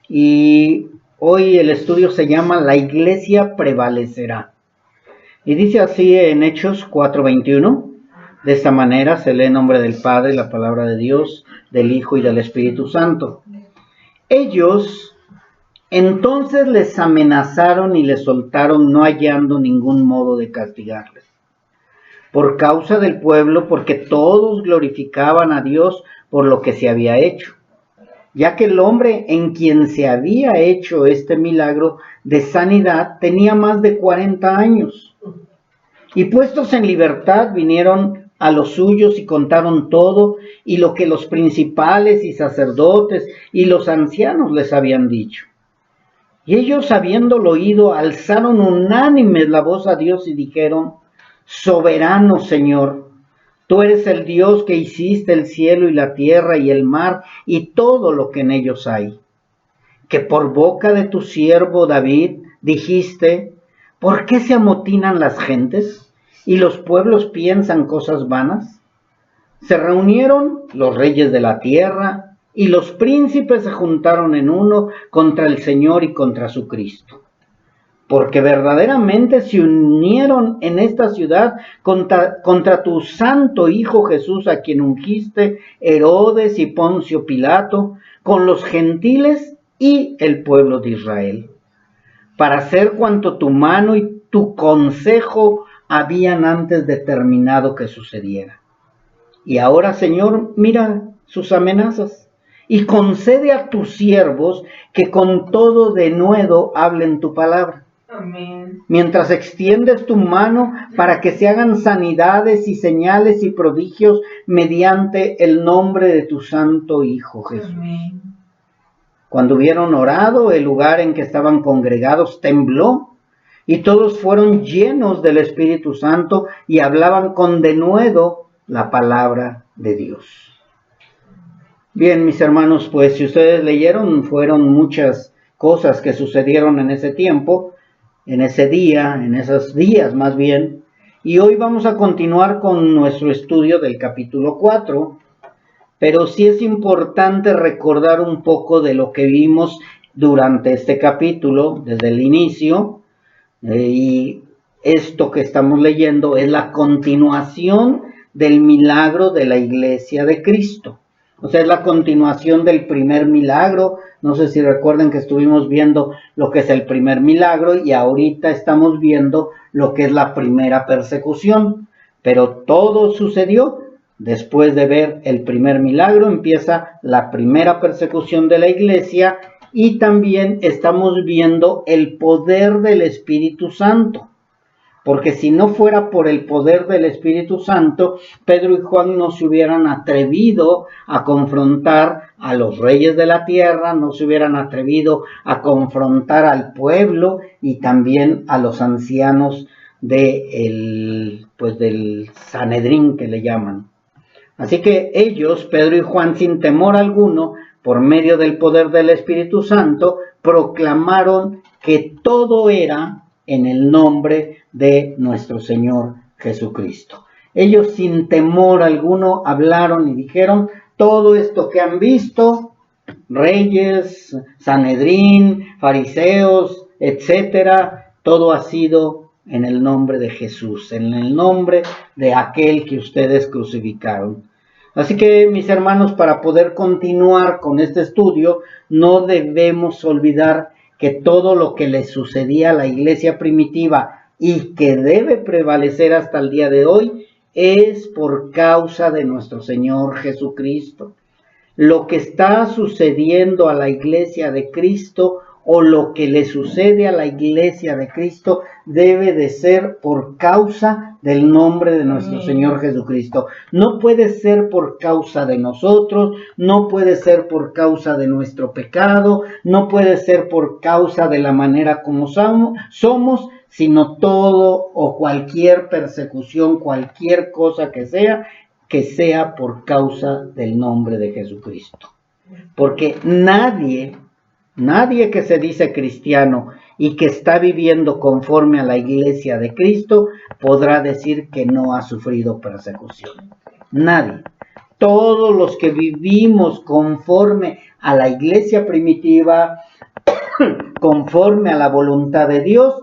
y hoy el estudio se llama La Iglesia prevalecerá. Y dice así en Hechos 4:21, de esta manera se lee en nombre del Padre, la palabra de Dios, del Hijo y del Espíritu Santo. Ellos entonces les amenazaron y les soltaron, no hallando ningún modo de castigarles. Por causa del pueblo, porque todos glorificaban a Dios por lo que se había hecho, ya que el hombre en quien se había hecho este milagro de sanidad tenía más de 40 años. Y puestos en libertad vinieron a los suyos y contaron todo y lo que los principales y sacerdotes y los ancianos les habían dicho. Y ellos, habiéndolo oído, alzaron unánimes la voz a Dios y dijeron: Soberano Señor, tú eres el Dios que hiciste el cielo y la tierra y el mar y todo lo que en ellos hay. Que por boca de tu siervo David dijiste: ¿por qué se amotinan las gentes y los pueblos piensan cosas vanas? Se reunieron los reyes de la tierra y los príncipes se juntaron en uno contra el Señor y contra su Cristo. Porque verdaderamente se unieron en esta ciudad contra tu santo Hijo Jesús, a quien ungiste Herodes y Poncio Pilato, con los gentiles y el pueblo de Israel, para hacer cuanto tu mano y tu consejo habían antes determinado que sucediera. Y ahora, Señor, mira sus amenazas y concede a tus siervos que con todo denuedo hablen tu palabra. Amén. Mientras extiendes tu mano para que se hagan sanidades y señales y prodigios mediante el nombre de tu santo Hijo Jesús. Amén. Cuando hubieron orado, el lugar en que estaban congregados tembló y todos fueron llenos del Espíritu Santo y hablaban con denuedo la palabra de Dios. Bien, mis hermanos, pues si ustedes leyeron, fueron muchas cosas que sucedieron en ese tiempo, en ese día, en esos días más bien. Y hoy vamos a continuar con nuestro estudio del capítulo 4, pero sí es importante recordar un poco de lo que vimos durante este capítulo, desde el inicio, y esto que estamos leyendo es la continuación del milagro de la Iglesia de Cristo. O sea, es la continuación del primer milagro. No sé si recuerden que estuvimos viendo lo que es el primer milagro y ahorita estamos viendo lo que es la primera persecución. Pero todo sucedió después de ver el primer milagro. Empieza la primera persecución de la iglesia y también estamos viendo el poder del Espíritu Santo. Porque si no fuera por el poder del Espíritu Santo, Pedro y Juan no se hubieran atrevido a confrontar a los reyes de la tierra, no se hubieran atrevido a confrontar al pueblo y también a los ancianos del Sanedrín, que le llaman. Así que ellos, Pedro y Juan, sin temor alguno, por medio del poder del Espíritu Santo, proclamaron que todo era en el nombre de nuestro Señor Jesucristo. Ellos sin temor alguno hablaron y dijeron: todo esto que han visto, reyes, Sanedrín, fariseos, etcétera, todo ha sido en el nombre de Jesús, en el nombre de aquel que ustedes crucificaron. Así que, mis hermanos, para poder continuar con este estudio, no debemos olvidar que todo lo que le sucedía a la iglesia primitiva y que debe prevalecer hasta el día de hoy es por causa de nuestro Señor Jesucristo. Lo que está sucediendo a la iglesia de Cristo o lo que le sucede a la iglesia de Cristo debe de ser por causa del nombre de nuestro Señor Jesucristo. No puede ser por causa de nosotros, no puede ser por causa de nuestro pecado, no puede ser por causa de la manera como somos, sino todo o cualquier persecución, cualquier cosa que sea por causa del nombre de Jesucristo. Porque nadie que se dice cristiano y que está viviendo conforme a la iglesia de Cristo podrá decir que no ha sufrido persecución. Nadie. Todos los que vivimos conforme a la iglesia primitiva, conforme a la voluntad de Dios,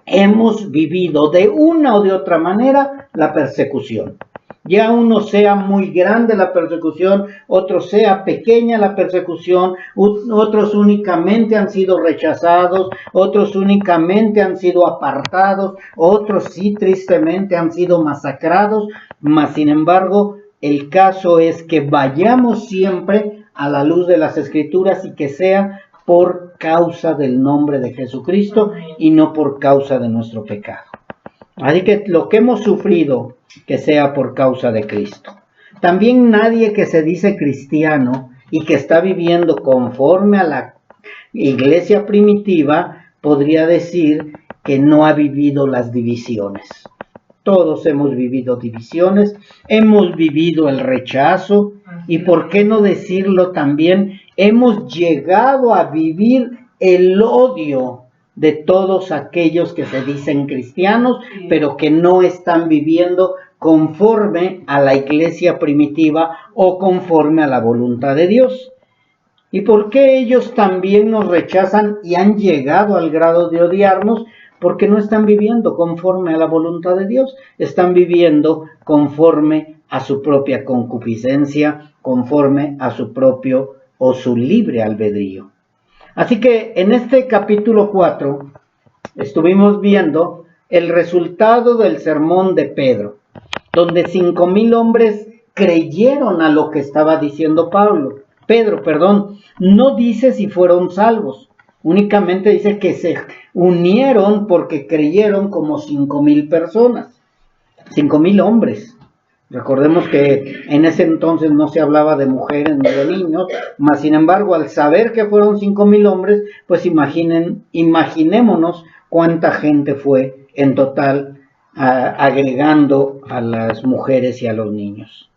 hemos vivido de una o de otra manera la persecución. Ya uno sea muy grande la persecución, otro sea pequeña la persecución, otros únicamente han sido rechazados, otros únicamente han sido apartados, otros sí tristemente han sido masacrados, mas sin embargo el caso es que vayamos siempre a la luz de las Escrituras y que sea por causa del nombre de Jesucristo y no por causa de nuestro pecado. Así que lo que hemos sufrido, que sea por causa de Cristo. También nadie que se dice cristiano y que está viviendo conforme a la iglesia primitiva podría decir que no ha vivido las divisiones. Todos hemos vivido divisiones, hemos vivido el rechazo y, por qué no decirlo también, hemos llegado a vivir el odio de todos aquellos que se dicen cristianos, pero que no están viviendo conforme a la iglesia primitiva o conforme a la voluntad de Dios. ¿Y por qué ellos también nos rechazan y han llegado al grado de odiarnos? Porque no están viviendo conforme a la voluntad de Dios, están viviendo conforme a su propia concupiscencia, conforme a su propio o su libre albedrío. Así que en este capítulo 4 estuvimos viendo el resultado del sermón de Pedro, donde 5,000 hombres creyeron a lo que estaba diciendo Pedro, no dice si fueron salvos, únicamente dice que se unieron porque creyeron como 5,000 personas, 5,000 hombres. Recordemos que en ese entonces no se hablaba de mujeres ni de niños, mas sin embargo, al saber que fueron 5,000 hombres, pues imaginémonos cuánta gente fue en total, agregando a las mujeres y a los niños.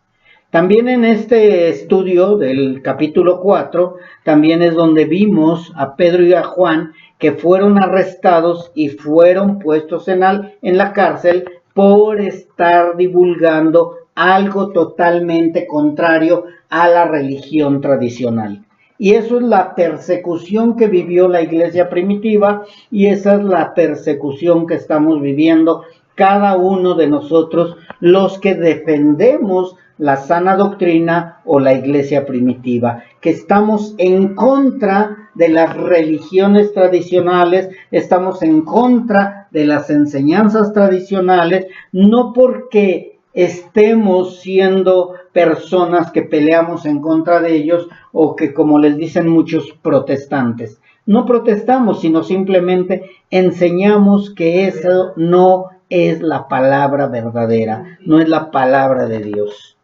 También en este estudio del capítulo 4, también es donde vimos a Pedro y a Juan que fueron arrestados y fueron puestos en la cárcel por estar divulgando algo totalmente contrario a la religión tradicional. Y eso es la persecución que vivió la iglesia primitiva y esa es la persecución que estamos viviendo cada uno de nosotros, los que defendemos la sana doctrina o la iglesia primitiva, que estamos en contra de las religiones tradicionales, estamos en contra de las enseñanzas tradicionales, no porque estemos siendo personas que peleamos en contra de ellos o que, como les dicen muchos, protestantes. No protestamos, sino simplemente enseñamos que eso no es la palabra verdadera, no es la palabra de Dios.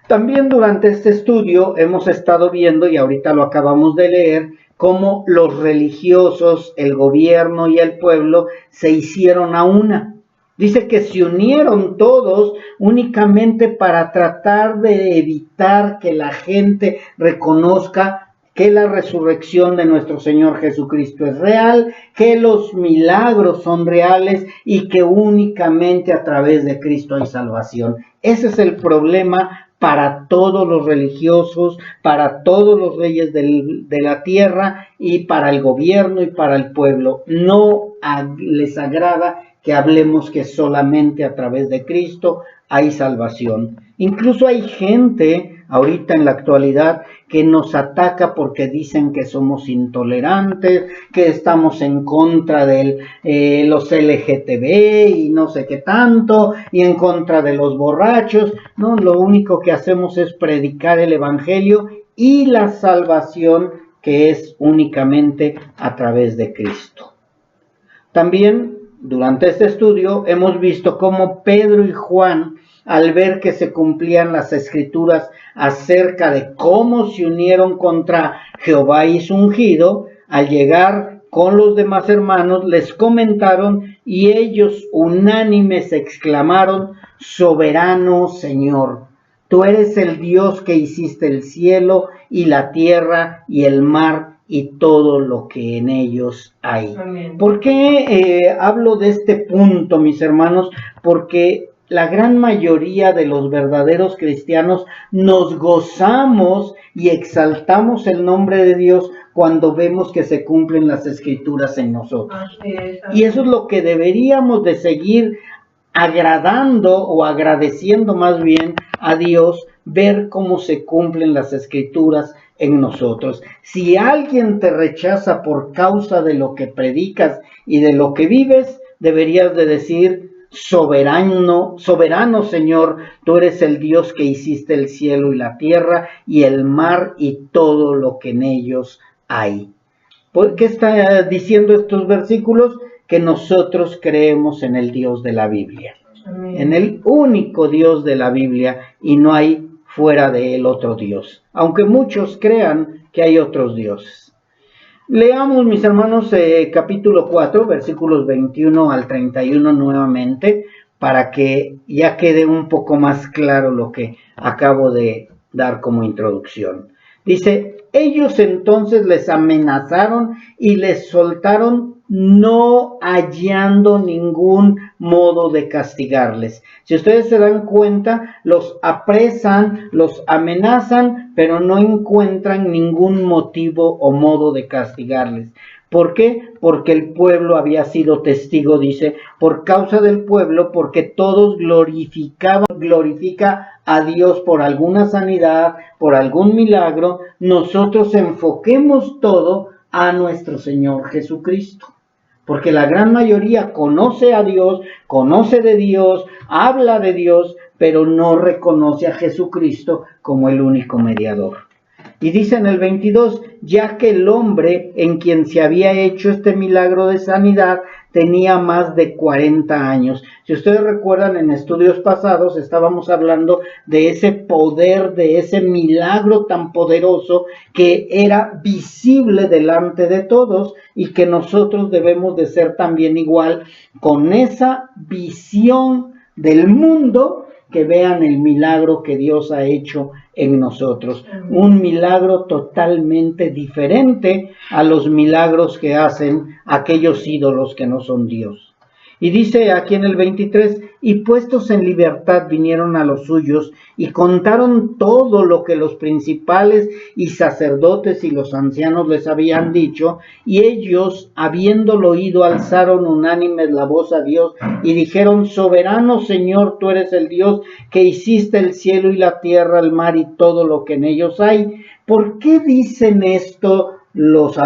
También durante este estudio hemos estado viendo, y ahorita lo acabamos de leer, cómo los religiosos, el gobierno y el pueblo se hicieron a una. Dice que se unieron todos únicamente para tratar de evitar que la gente reconozca que la resurrección de nuestro Señor Jesucristo es real, que los milagros son reales y que únicamente a través de Cristo hay salvación. Ese es el problema para todos los religiosos, para todos los reyes de la tierra y para el gobierno y para el pueblo. No les agrada que hablemos que solamente a través de Cristo hay salvación. Incluso hay gente ahorita en la actualidad que nos ataca porque dicen que somos intolerantes, que estamos en contra de los LGTB y no sé qué tanto, y en contra de los borrachos. No, lo único que hacemos es predicar el evangelio y la salvación que es únicamente a través de Cristo. También durante este estudio hemos visto cómo Pedro y Juan, al ver que se cumplían las escrituras acerca de cómo se unieron contra Jehová y su ungido, al llegar con los demás hermanos les comentaron y ellos unánimes exclamaron: soberano Señor, tú eres el Dios que hiciste el cielo y la tierra y el mar y todo lo que en ellos hay. Amén. ¿Por qué hablo de este punto, mis hermanos? Porque la gran mayoría de los verdaderos cristianos nos gozamos y exaltamos el nombre de Dios cuando vemos que se cumplen las Escrituras en nosotros. Y eso es lo que deberíamos de seguir agradando o agradeciendo más bien a Dios, ver cómo se cumplen las Escrituras en nosotros. Si alguien te rechaza por causa de lo que predicas y de lo que vives, deberías de decir: soberano, soberano Señor, tú eres el Dios que hiciste el cielo y la tierra y el mar y todo lo que en ellos hay. ¿Por qué está diciendo estos versículos? Que nosotros creemos en el Dios de la Biblia, en el único Dios de la Biblia, y no hay fuera de él otro Dios, aunque muchos crean que hay otros dioses. Leamos, mis hermanos, capítulo 4, versículos 21 al 31 nuevamente, para que ya quede un poco más claro lo que acabo de dar como introducción. Dice: ellos entonces les amenazaron y les soltaron, no hallando ningún modo de castigarles. Si ustedes se dan cuenta, los apresan, los amenazan, pero no encuentran ningún motivo o modo de castigarles. ¿Por qué? Porque el pueblo había sido testigo, dice, por causa del pueblo, porque todos glorifica a Dios por alguna sanidad, por algún milagro. Nosotros enfoquemos todo a nuestro Señor Jesucristo, porque la gran mayoría conoce a Dios, conoce de Dios, habla de Dios, pero no reconoce a Jesucristo como el único mediador. Y dice en el 22, ya que el hombre en quien se había hecho este milagro de sanidad tenía más de 40 años. Si ustedes recuerdan, en estudios pasados estábamos hablando de ese poder, de ese milagro tan poderoso que era visible delante de todos, y que nosotros debemos de ser también igual, con esa visión del mundo, que vean el milagro que Dios ha hecho en nosotros. Un milagro totalmente diferente a los milagros que hacen aquellos ídolos que no son Dios. Y dice aquí en el 23, y puestos en libertad vinieron a los suyos y contaron todo lo que los principales y sacerdotes y los ancianos les habían dicho, y ellos, habiéndolo oído, alzaron unánimes la voz a Dios y dijeron: soberano Señor, tú eres el Dios que hiciste el cielo y la tierra, el mar y todo lo que en ellos hay. ¿Por qué dicen esto los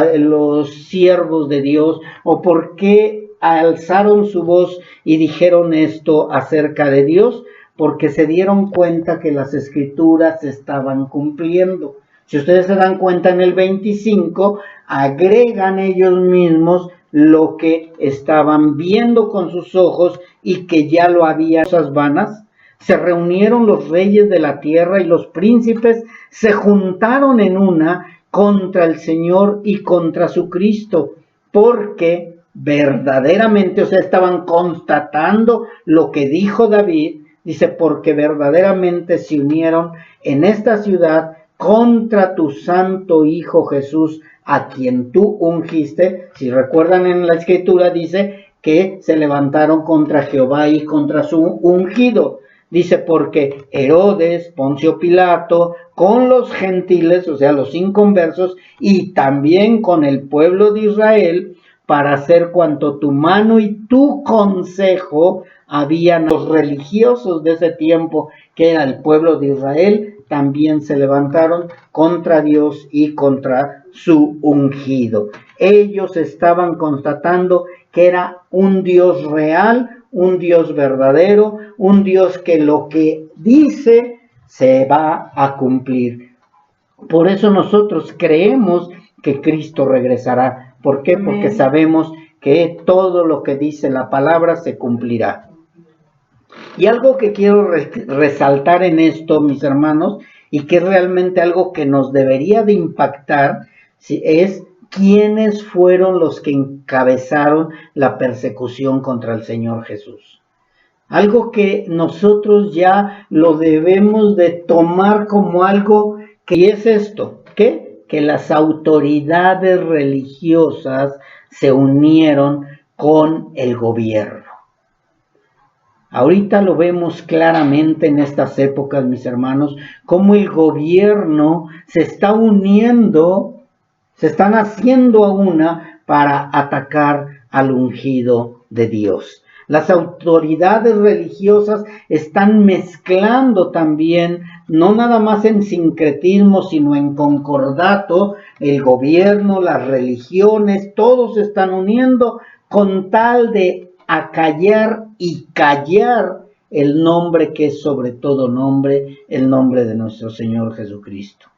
siervos de Dios? ¿O por qué alzaron su voz y dijeron esto acerca de Dios? Porque se dieron cuenta que las Escrituras se estaban cumpliendo. Si ustedes se dan cuenta, en el 25 agregan ellos mismos lo que estaban viendo con sus ojos y que ya lo habían. Cosas vanas. Se reunieron los reyes de la tierra y los príncipes se juntaron en una contra el Señor y contra su Cristo, porque verdaderamente, o sea, estaban constatando lo que dijo David. Dice: porque verdaderamente se unieron en esta ciudad contra tu santo Hijo Jesús, a quien tú ungiste. Si recuerdan, en la Escritura dice que se levantaron contra Jehová y contra su ungido. Dice: porque Herodes, Poncio Pilato, con los gentiles, o sea, los inconversos, y también con el pueblo de Israel, para hacer cuanto tu mano y tu consejo habían. Los religiosos de ese tiempo, que era el pueblo de Israel, también se levantaron contra Dios y contra su ungido. Ellos estaban constatando que era un Dios real, un Dios verdadero, un Dios que lo que dice se va a cumplir. Por eso nosotros creemos que Cristo regresará. ¿Por qué? Porque sabemos que todo lo que dice la palabra se cumplirá. Y algo que quiero resaltar en esto, mis hermanos, y que es realmente algo que nos debería de impactar, es quiénes fueron los que encabezaron la persecución contra el Señor Jesús. Algo que nosotros ya lo debemos de tomar como algo que es esto, ¿qué? Que las autoridades religiosas se unieron con el gobierno. Ahorita lo vemos claramente en estas épocas, mis hermanos, cómo el gobierno se está uniendo Se están haciendo a una para atacar al ungido de Dios. Las autoridades religiosas están mezclando también, no nada más en sincretismo, sino en concordato, el gobierno, las religiones, todos se están uniendo con tal de acallar y callar el nombre que es sobre todo nombre, el nombre de nuestro Señor Jesucristo.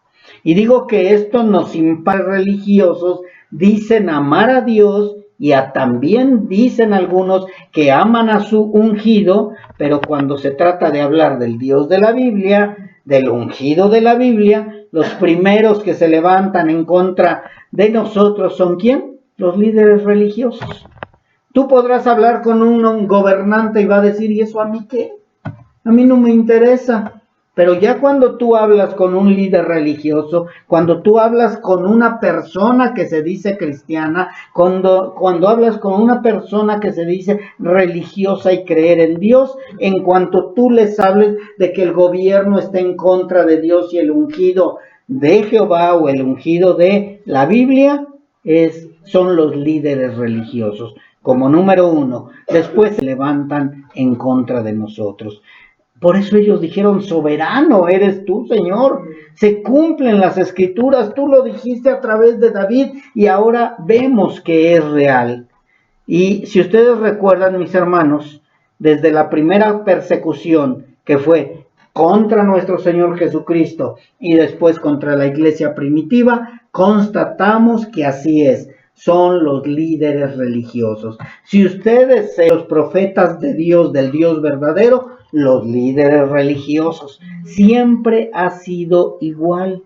Y digo que esto nos impide religiosos, dicen amar a Dios y también dicen algunos que aman a su ungido, pero cuando se trata de hablar del Dios de la Biblia, del ungido de la Biblia, los primeros que se levantan en contra de nosotros son ¿quién? Los líderes religiosos. Tú podrás hablar con un gobernante y va a decir, ¿y eso a mí qué? A mí no me interesa. Pero ya cuando tú hablas con un líder religioso, cuando tú hablas con una persona que se dice cristiana, cuando hablas con una persona que se dice religiosa y creer en Dios, en cuanto tú les hables de que el gobierno está en contra de Dios y el ungido de Jehová o el ungido de la Biblia, son los líderes religiosos. Como número uno, después se levantan en contra de nosotros. Por eso ellos dijeron, soberano eres tú, Señor. Se cumplen las escrituras, tú lo dijiste a través de David y ahora vemos que es real. Y si ustedes recuerdan, mis hermanos, desde la primera persecución que fue contra nuestro Señor Jesucristo y después contra la iglesia primitiva, constatamos que así es. Son los líderes religiosos. Si ustedes, los profetas de Dios, del Dios verdadero, los líderes religiosos, siempre ha sido igual.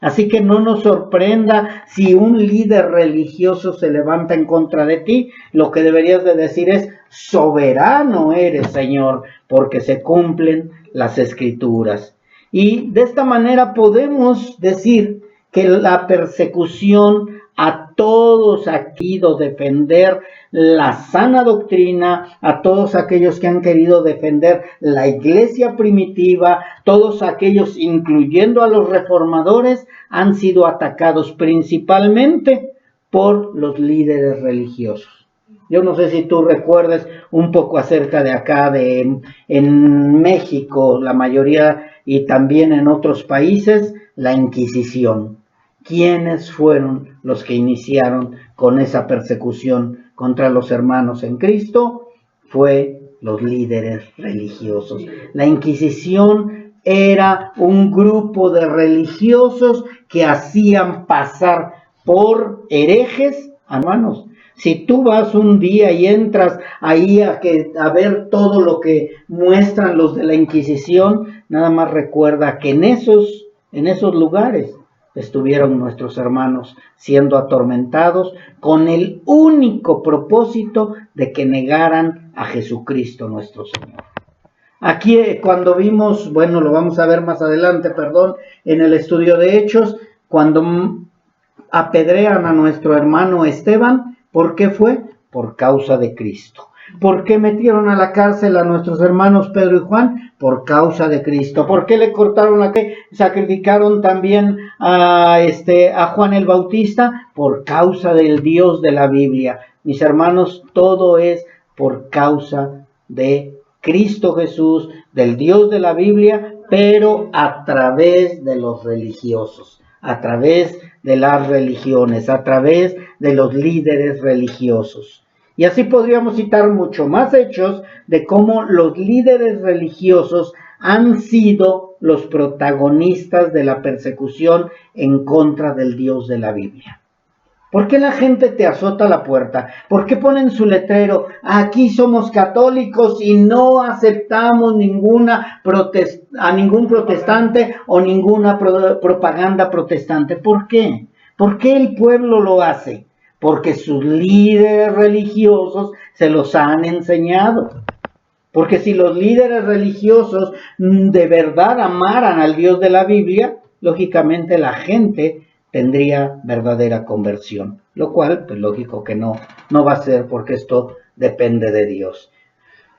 Así que no nos sorprenda si un líder religioso se levanta en contra de ti. Lo que deberías de decir es, soberano eres, Señor, porque se cumplen las escrituras. Y de esta manera podemos decir que la persecución a todos ha querido defender la sana doctrina, a todos aquellos que han querido defender la iglesia primitiva, todos aquellos, incluyendo a los reformadores, han sido atacados principalmente por los líderes religiosos. Yo no sé si tú recuerdes un poco acerca de acá, en México, la mayoría, y también en otros países, la Inquisición. ¿Quiénes fueron los que iniciaron con esa persecución contra los hermanos en Cristo? Fue los líderes religiosos. La Inquisición era un grupo de religiosos que hacían pasar por herejes, hermanos. Si tú vas un día y entras ahí a ver todo lo que muestran los de la Inquisición, nada más recuerda que en esos lugares estuvieron nuestros hermanos siendo atormentados con el único propósito de que negaran a Jesucristo nuestro Señor. Aquí cuando vimos, bueno, lo vamos a ver más adelante, en el estudio de Hechos, cuando apedrean a nuestro hermano Esteban, ¿por qué fue? Por causa de Cristo. ¿Por qué metieron a la cárcel a nuestros hermanos Pedro y Juan? Por causa de Cristo. ¿Por qué le cortaron la cabeza? Sacrificaron también a Juan el Bautista por causa del Dios de la Biblia. Mis hermanos, todo es por causa de Cristo Jesús, del Dios de la Biblia, pero a través de los religiosos, a través de las religiones, a través de los líderes religiosos. Y así podríamos citar mucho más hechos de cómo los líderes religiosos han sido los protagonistas de la persecución en contra del Dios de la Biblia. ¿Por qué la gente te azota la puerta? ¿Por qué ponen su letrero? Aquí somos católicos y no aceptamos a ningún protestante o ninguna propaganda protestante. ¿Por qué? ¿Por qué el pueblo lo hace? Porque sus líderes religiosos se los han enseñado. Porque si los líderes religiosos de verdad amaran al Dios de la Biblia, lógicamente la gente tendría verdadera conversión, lo cual, pues lógico que no va a ser, porque esto depende de Dios.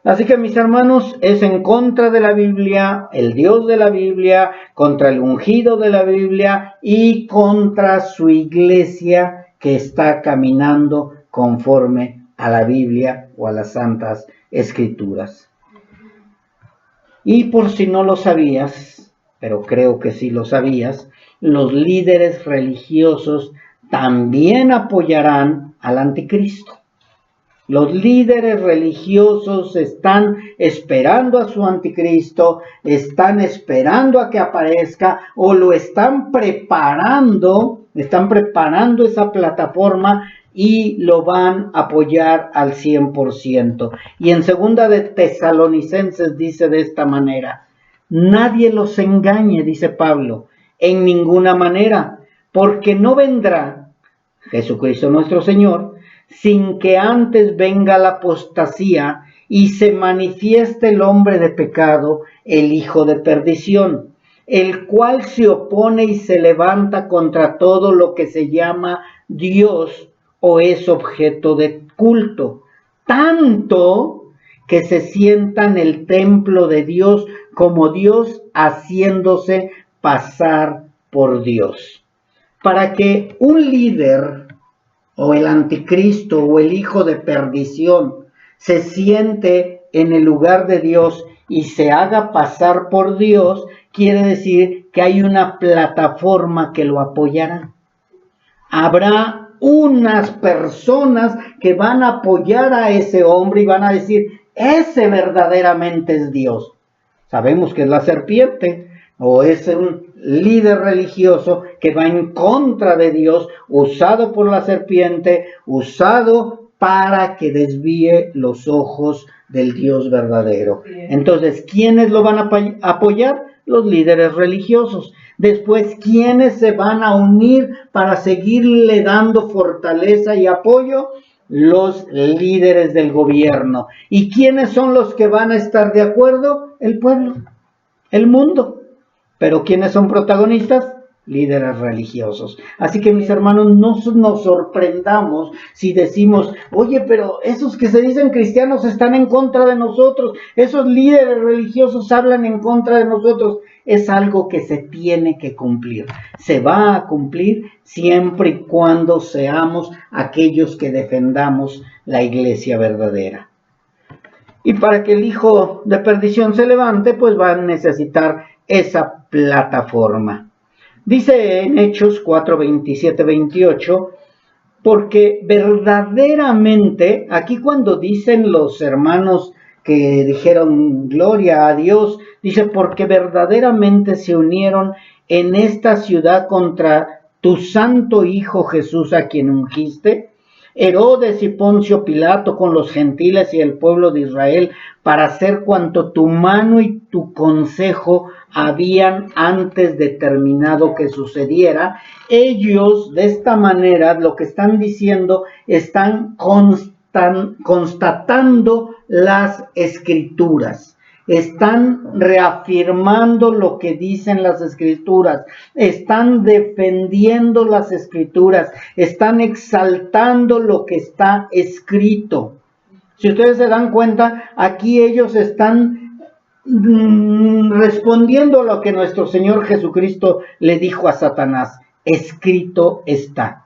Así que mis hermanos, es en contra de la Biblia, el Dios de la Biblia, contra el ungido de la Biblia y contra su iglesia que está caminando conforme a la Biblia o a las Santas Escrituras. Y por si no lo sabías, pero creo que sí lo sabías, los líderes religiosos también apoyarán al anticristo. Los líderes religiosos están esperando a su anticristo, están esperando a que aparezca o lo están preparando esa plataforma y lo van a apoyar al 100%. Y en segunda de Tesalonicenses dice de esta manera: nadie los engañe, dice Pablo, en ninguna manera, porque no vendrá Jesucristo nuestro Señor sin que antes venga la apostasía y se manifieste el hombre de pecado, el hijo de perdición, el cual se opone y se levanta contra todo lo que se llama Dios o es objeto de culto, tanto que se sienta en el templo de Dios como Dios, haciéndose pasar por Dios. Para que un líder o el anticristo o el hijo de perdición se siente en el lugar de Dios y se haga pasar por Dios, quiere decir que hay una plataforma que lo apoyará. Habrá unas personas que van a apoyar a ese hombre y van a decir: ese verdaderamente es Dios. Sabemos que es la serpiente, o es un líder religioso que va en contra de Dios, usado por la serpiente, usado para que desvíe los ojos del Dios verdadero. Entonces, ¿quiénes lo van a apoyar? Los líderes religiosos. Después, ¿quiénes se van a unir para seguirle dando fortaleza y apoyo? Los líderes del gobierno. ¿Y quiénes son los que van a estar de acuerdo? El pueblo, el mundo. Pero ¿quiénes son protagonistas? Líderes religiosos. Así que, mis hermanos, no nos sorprendamos si decimos: oye, pero esos que se dicen cristianos están en contra de nosotros, esos líderes religiosos hablan en contra de nosotros. Es algo que se tiene que cumplir. Se va a cumplir siempre y cuando seamos aquellos que defendamos la iglesia verdadera. Y para que el hijo de perdición se levante, pues va a necesitar esa plataforma. Dice en Hechos 4, 27, 28, porque verdaderamente, aquí cuando dicen los hermanos que dijeron gloria a Dios, dice: porque verdaderamente se unieron en esta ciudad contra tu santo Hijo Jesús, a quien ungiste, Herodes y Poncio Pilato con los gentiles y el pueblo de Israel, para hacer cuanto tu mano y tu consejo habían antes determinado que sucediera. Ellos, de esta manera, lo que están diciendo, están constatando las Escrituras. Están reafirmando lo que dicen las Escrituras, están defendiendo las Escrituras, están exaltando lo que está escrito. Si ustedes se dan cuenta, aquí ellos están respondiendo a lo que nuestro Señor Jesucristo le dijo a Satanás: escrito está.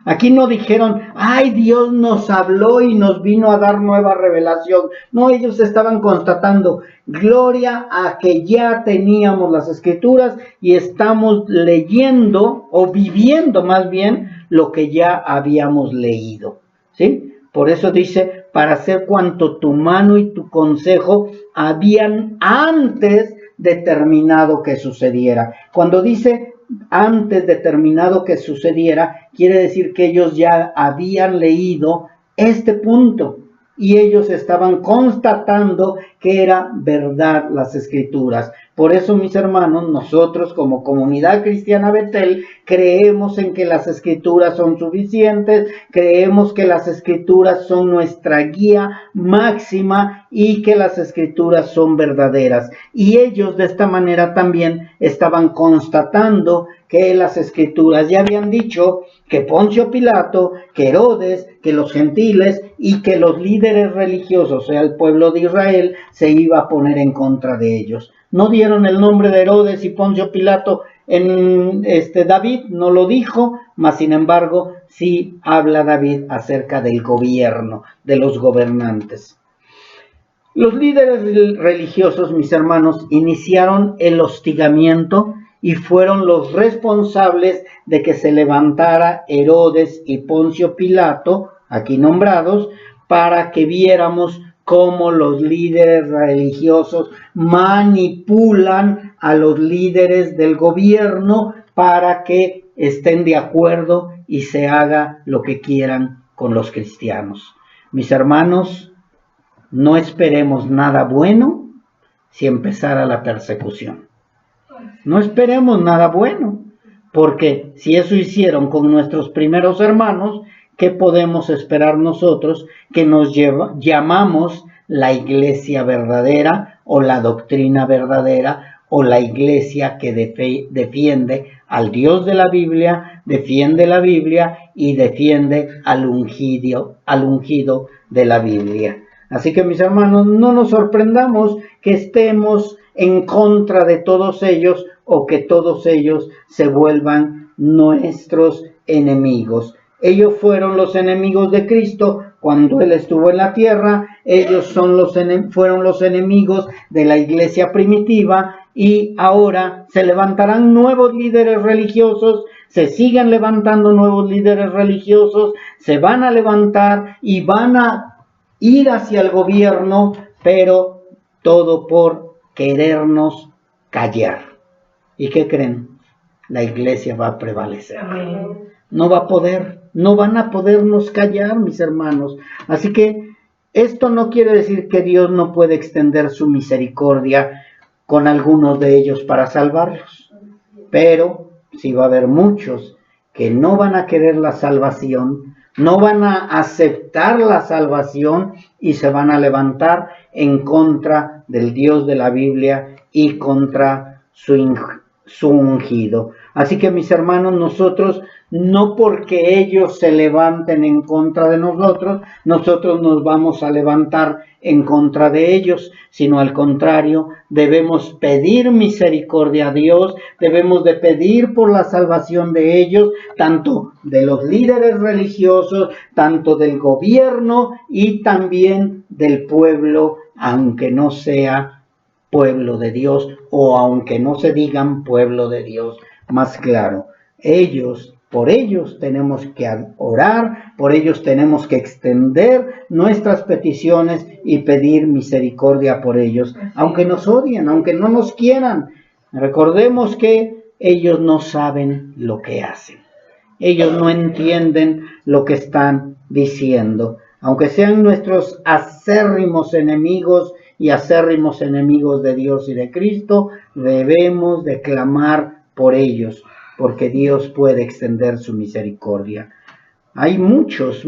Aquí no dijeron: ay, Dios nos habló y nos vino a dar nueva revelación. No, ellos estaban constatando: gloria a que ya teníamos las Escrituras y estamos leyendo, o viviendo más bien, lo que ya habíamos leído. ¿Sí? Por eso dice: para hacer cuanto tu mano y tu consejo habían antes determinado que sucediera. Cuando dice antes determinado que sucediera, quiere decir que ellos ya habían leído este punto y ellos estaban constatando que era verdad las Escrituras. Por eso, mis hermanos, nosotros como comunidad cristiana Betel creemos en que las Escrituras son suficientes, creemos que las Escrituras son nuestra guía máxima y que las Escrituras son verdaderas. Y ellos de esta manera también estaban constatando que las Escrituras ya habían dicho que Poncio Pilato, que Herodes, que los gentiles y que los líderes religiosos, o sea, el pueblo de Israel, se iba a poner en contra de ellos. No dieron el nombre de Herodes y Poncio Pilato en David, no lo dijo, mas sin embargo sí habla David acerca del gobierno, de los gobernantes. Los líderes religiosos, mis hermanos, iniciaron el hostigamiento y fueron los responsables de que se levantara Herodes y Poncio Pilato, aquí nombrados, para que viéramos cómo los líderes religiosos manipulan a los líderes del gobierno para que estén de acuerdo y se haga lo que quieran con los cristianos. Mis hermanos, no esperemos nada bueno si empezara la persecución. No esperemos nada bueno, porque si eso hicieron con nuestros primeros hermanos, ¿qué podemos esperar nosotros que nos llamamos la iglesia verdadera o la doctrina verdadera o la iglesia que defiende al Dios de la Biblia, defiende la Biblia y defiende al ungido de la Biblia? Así que, mis hermanos, no nos sorprendamos que estemos en contra de todos ellos o que todos ellos se vuelvan nuestros enemigos. Ellos fueron los enemigos de Cristo cuando Él estuvo en la tierra. Ellos fueron los enemigos de la iglesia primitiva y ahora se levantarán nuevos líderes religiosos, se siguen levantando nuevos líderes religiosos, se van a levantar y van a ir hacia el gobierno, pero todo por querernos callar. ¿Y qué creen? La iglesia va a prevalecer. Amén. No van a podernos callar, mis hermanos. Así que esto no quiere decir que Dios no puede extender su misericordia con algunos de ellos para salvarlos. Pero sí va a haber muchos que no van a querer la salvación, no van a aceptar la salvación y se van a levantar en contra del Dios de la Biblia y contra su ungido. Así que, mis hermanos, nosotros no porque ellos se levanten en contra de nosotros nos vamos a levantar en contra de ellos, sino al contrario, debemos pedir misericordia a Dios, debemos de pedir por la salvación de ellos, tanto de los líderes religiosos, tanto del gobierno y también del pueblo, aunque no sea pueblo de Dios o aunque no se digan pueblo de Dios. Más claro, por ellos tenemos que orar, por ellos tenemos que extender nuestras peticiones y pedir misericordia por ellos, aunque nos odien, aunque no nos quieran. Recordemos que ellos no saben lo que hacen, ellos no entienden lo que están diciendo, aunque sean nuestros acérrimos enemigos y acérrimos enemigos de Dios y de Cristo, debemos de clamar por ellos, porque Dios puede extender su misericordia. Hay muchos,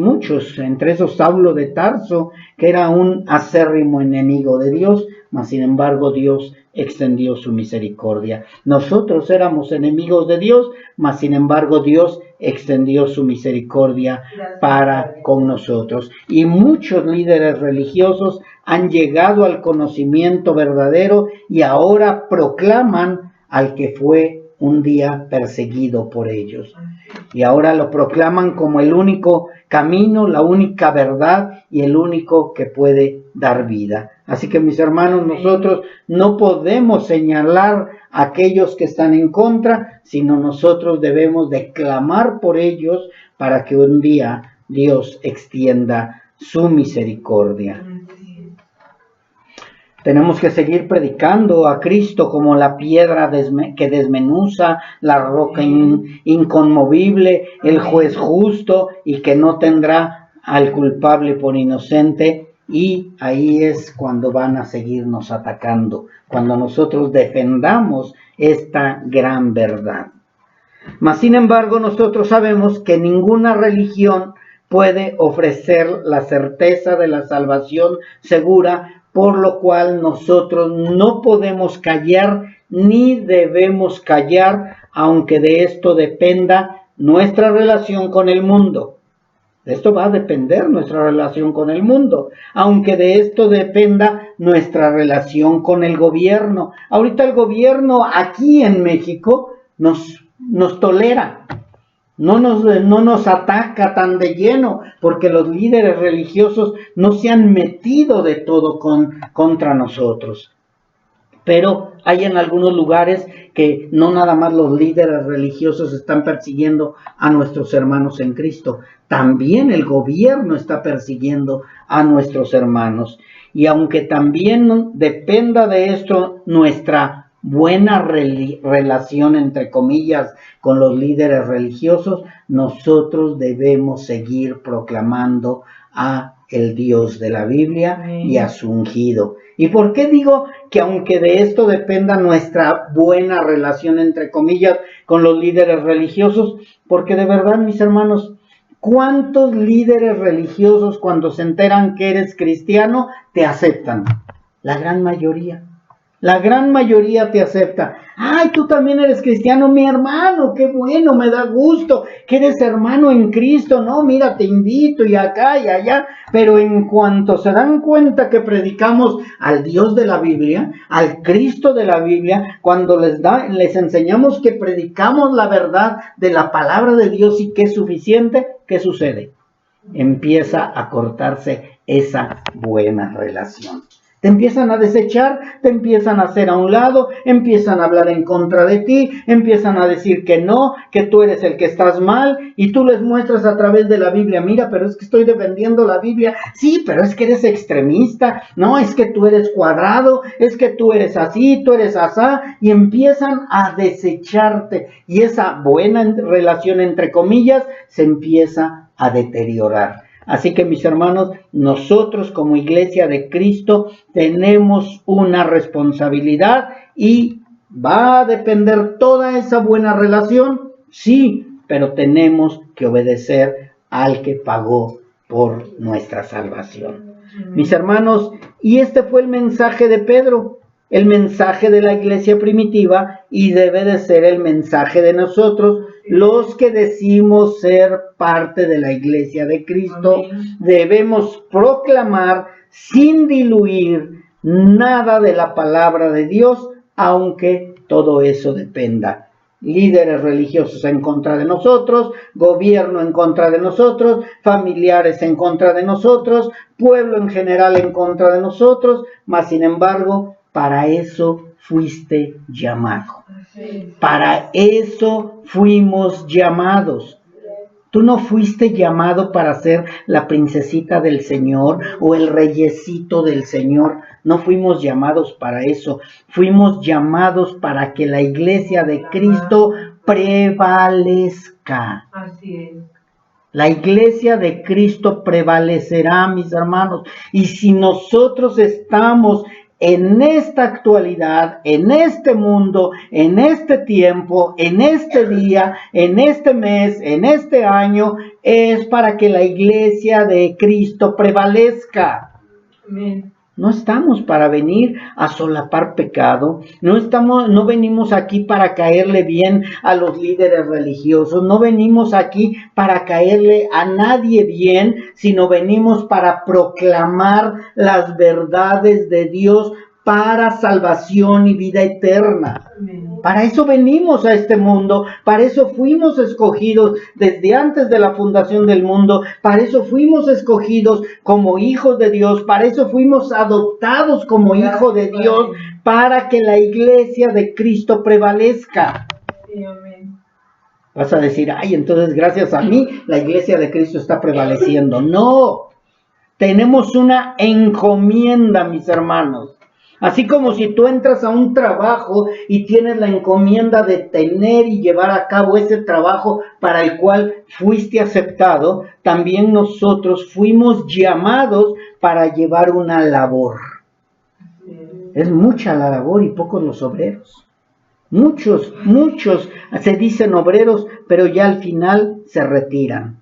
entre esos Saulo de Tarso, que era un acérrimo enemigo de Dios, mas sin embargo Dios extendió su misericordia. Nosotros éramos enemigos de Dios, mas sin embargo Dios extendió su misericordia para con nosotros. Y muchos líderes religiosos han llegado al conocimiento verdadero y ahora proclaman al que fue un día perseguido por ellos. Y ahora lo proclaman como el único camino, la única verdad y el único que puede dar vida. Así que, mis hermanos, nosotros no podemos señalar a aquellos que están en contra, sino nosotros debemos de clamar por ellos para que un día Dios extienda su misericordia. Tenemos que seguir predicando a Cristo como la piedra que desmenuza, la roca inconmovible, el juez justo y que no tendrá al culpable por inocente. Y ahí es cuando van a seguirnos atacando, cuando nosotros defendamos esta gran verdad. Mas sin embargo, nosotros sabemos que ninguna religión puede ofrecer la certeza de la salvación segura, por lo cual nosotros no podemos callar ni debemos callar, aunque de esto dependa nuestra relación con el mundo. De esto va a depender nuestra relación con el mundo, aunque de esto dependa nuestra relación con el gobierno. Ahorita el gobierno aquí en México nos tolera, no nos ataca tan de lleno, porque los líderes religiosos no se han metido de todo contra nosotros. Pero hay en algunos lugares que no nada más los líderes religiosos están persiguiendo a nuestros hermanos en Cristo, también el gobierno está persiguiendo a nuestros hermanos. Y aunque también dependa de esto nuestra buena relación, entre comillas, con los líderes religiosos, nosotros debemos seguir proclamando a el Dios de la Biblia y a su ungido. ¿Y por qué digo que aunque de esto dependa nuestra buena relación, entre comillas, con los líderes religiosos? Porque de verdad, mis hermanos, ¿cuántos líderes religiosos cuando se enteran que eres cristiano te aceptan? La gran mayoría. La gran mayoría te acepta. Ay, tú también eres cristiano, mi hermano, qué bueno, me da gusto que eres hermano en Cristo, no, mira, te invito y acá y allá. Pero en cuanto se dan cuenta que predicamos al Dios de la Biblia, al Cristo de la Biblia, cuando les enseñamos que predicamos la verdad de la palabra de Dios y que es suficiente, ¿qué sucede? Empieza a cortarse esa buena relación. Te empiezan a desechar, te empiezan a hacer a un lado, empiezan a hablar en contra de ti, empiezan a decir que no, que tú eres el que estás mal, y tú les muestras a través de la Biblia, mira, pero es que estoy defendiendo la Biblia, sí, pero es que eres extremista, no, es que tú eres cuadrado, es que tú eres así, tú eres asá, y empiezan a desecharte, y esa buena relación, entre comillas, se empieza a deteriorar. Así que, mis hermanos, nosotros como Iglesia de Cristo tenemos una responsabilidad y va a depender toda esa buena relación, sí, pero tenemos que obedecer al que pagó por nuestra salvación. Mis hermanos, y este fue el mensaje de Pedro, el mensaje de la iglesia primitiva, y debe de ser el mensaje de nosotros, los que decimos ser parte de la iglesia de Cristo. Debemos proclamar sin diluir nada de la palabra de Dios, aunque todo eso dependa. Líderes religiosos en contra de nosotros, gobierno en contra de nosotros, familiares en contra de nosotros, pueblo en general en contra de nosotros, mas sin embargo, para eso fuiste llamado. Para eso fuimos llamados. Tú no fuiste llamado para ser la princesita del Señor o el reyesito del Señor. No fuimos llamados para eso. Fuimos llamados para que la iglesia de Cristo prevalezca. Así es. La iglesia de Cristo prevalecerá, mis hermanos. Y si nosotros estamos en esta actualidad, en este mundo, en este tiempo, en este día, en este mes, en este año, es para que la iglesia de Cristo prevalezca. Amén. No estamos para venir a solapar pecado, no venimos aquí para caerle bien a los líderes religiosos, no venimos aquí para caerle a nadie bien, sino venimos para proclamar las verdades de Dios para salvación y vida eterna. Amén. Para eso venimos a este mundo, para eso fuimos escogidos desde antes de la fundación del mundo, para eso fuimos escogidos como hijos de Dios, para eso fuimos adoptados como hijos de Dios, para que la iglesia de Cristo prevalezca. Sí, amén. Vas a decir, ay, entonces gracias a mí la iglesia de Cristo está prevaleciendo. No, tenemos una encomienda, mis hermanos. Así como si tú entras a un trabajo y tienes la encomienda de tener y llevar a cabo ese trabajo para el cual fuiste aceptado, también nosotros fuimos llamados para llevar una labor. Es mucha la labor y pocos los obreros. Muchos se dicen obreros, pero ya al final se retiran.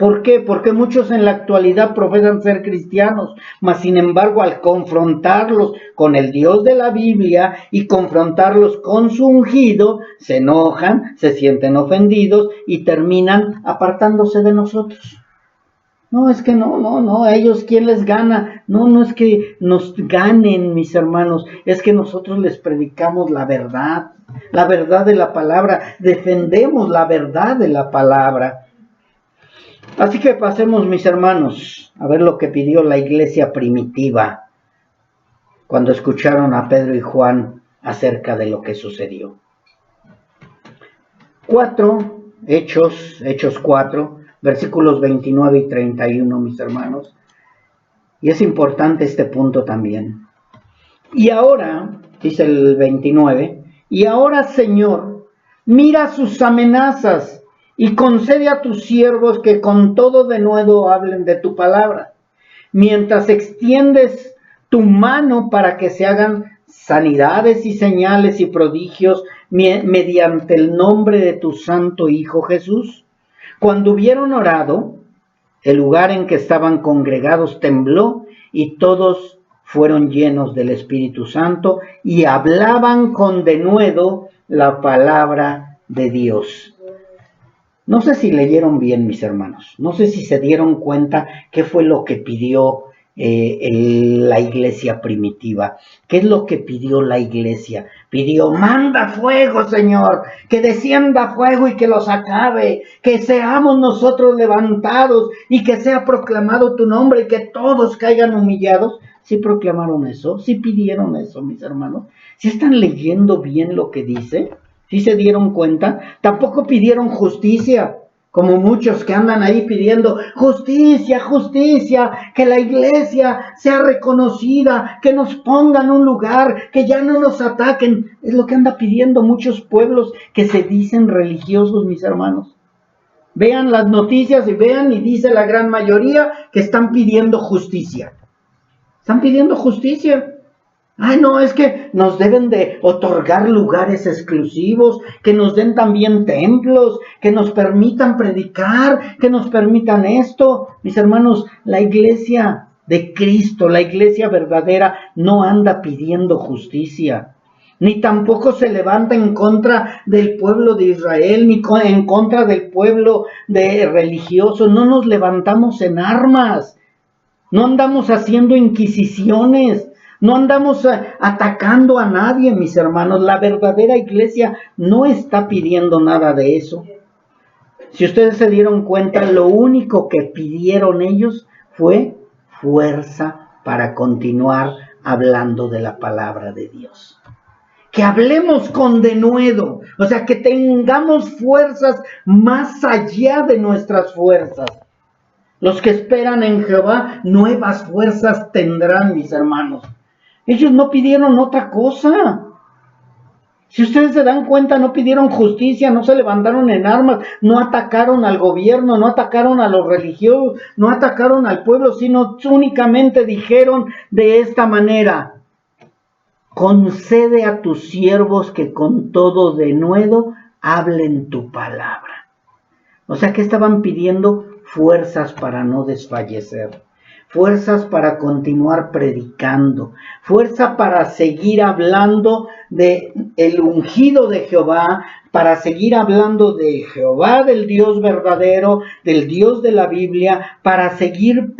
¿Por qué? Porque muchos en la actualidad profesan ser cristianos, mas sin embargo al confrontarlos con el Dios de la Biblia y confrontarlos con su ungido, se enojan, se sienten ofendidos y terminan apartándose de nosotros. No, es que no, a ellos ¿quién les gana? No es que nos ganen, mis hermanos, es que nosotros les predicamos la verdad de la palabra, defendemos la verdad de la palabra. Así que pasemos, mis hermanos, a ver lo que pidió la iglesia primitiva cuando escucharon a Pedro y Juan acerca de lo que sucedió. 4, Hechos 4, versículos 29 y 31, mis hermanos. Y es importante este punto también. Y ahora, dice el 29, y ahora, Señor, mira sus amenazas y concede a tus siervos que con todo denuedo hablen de tu palabra, mientras extiendes tu mano para que se hagan sanidades y señales y prodigios mediante el nombre de tu santo Hijo Jesús. Cuando hubieron orado, el lugar en que estaban congregados tembló y todos fueron llenos del Espíritu Santo y hablaban con denuedo la palabra de Dios. No sé si leyeron bien, mis hermanos. No sé si se dieron cuenta qué fue lo que pidió la iglesia primitiva. ¿Qué es lo que pidió la iglesia? Pidió, manda fuego, Señor, que descienda fuego y que los acabe, que seamos nosotros levantados y que sea proclamado tu nombre y que todos caigan humillados. ¿Sí proclamaron eso? ¿Sí pidieron eso, mis hermanos? ¿Sí están leyendo bien lo que dice? ¿Sí se dieron cuenta? Tampoco pidieron justicia, como muchos que andan ahí pidiendo justicia, que la iglesia sea reconocida, que nos pongan un lugar, que ya no nos ataquen. Es lo que anda pidiendo muchos pueblos que se dicen religiosos, mis hermanos. Vean las noticias y vean, y dice la gran mayoría que están pidiendo justicia. Están pidiendo justicia. Ay, no, es que nos deben de otorgar lugares exclusivos, que nos den también templos, que nos permitan predicar, que nos permitan esto. Mis hermanos, la iglesia de Cristo, la iglesia verdadera, no anda pidiendo justicia, ni tampoco se levanta en contra del pueblo de Israel, ni en contra del pueblo religioso. No nos levantamos en armas, no andamos haciendo inquisiciones. No andamos atacando a nadie, mis hermanos. La verdadera iglesia no está pidiendo nada de eso. Si ustedes se dieron cuenta, lo único que pidieron ellos fue fuerza para continuar hablando de la palabra de Dios. Que hablemos con denuedo, o sea, que tengamos fuerzas más allá de nuestras fuerzas. Los que esperan en Jehová, nuevas fuerzas tendrán, mis hermanos. Ellos no pidieron otra cosa. Si ustedes se dan cuenta, no pidieron justicia, no se levantaron en armas, no atacaron al gobierno, no atacaron a los religiosos, no atacaron al pueblo, sino únicamente dijeron de esta manera: concede a tus siervos que con todo denuedo hablen tu palabra. O sea que estaban pidiendo fuerzas para no desfallecer, fuerzas para continuar predicando, fuerza para seguir hablando de el ungido de Jehová, para seguir hablando de Jehová, del Dios verdadero, del Dios de la Biblia, para seguir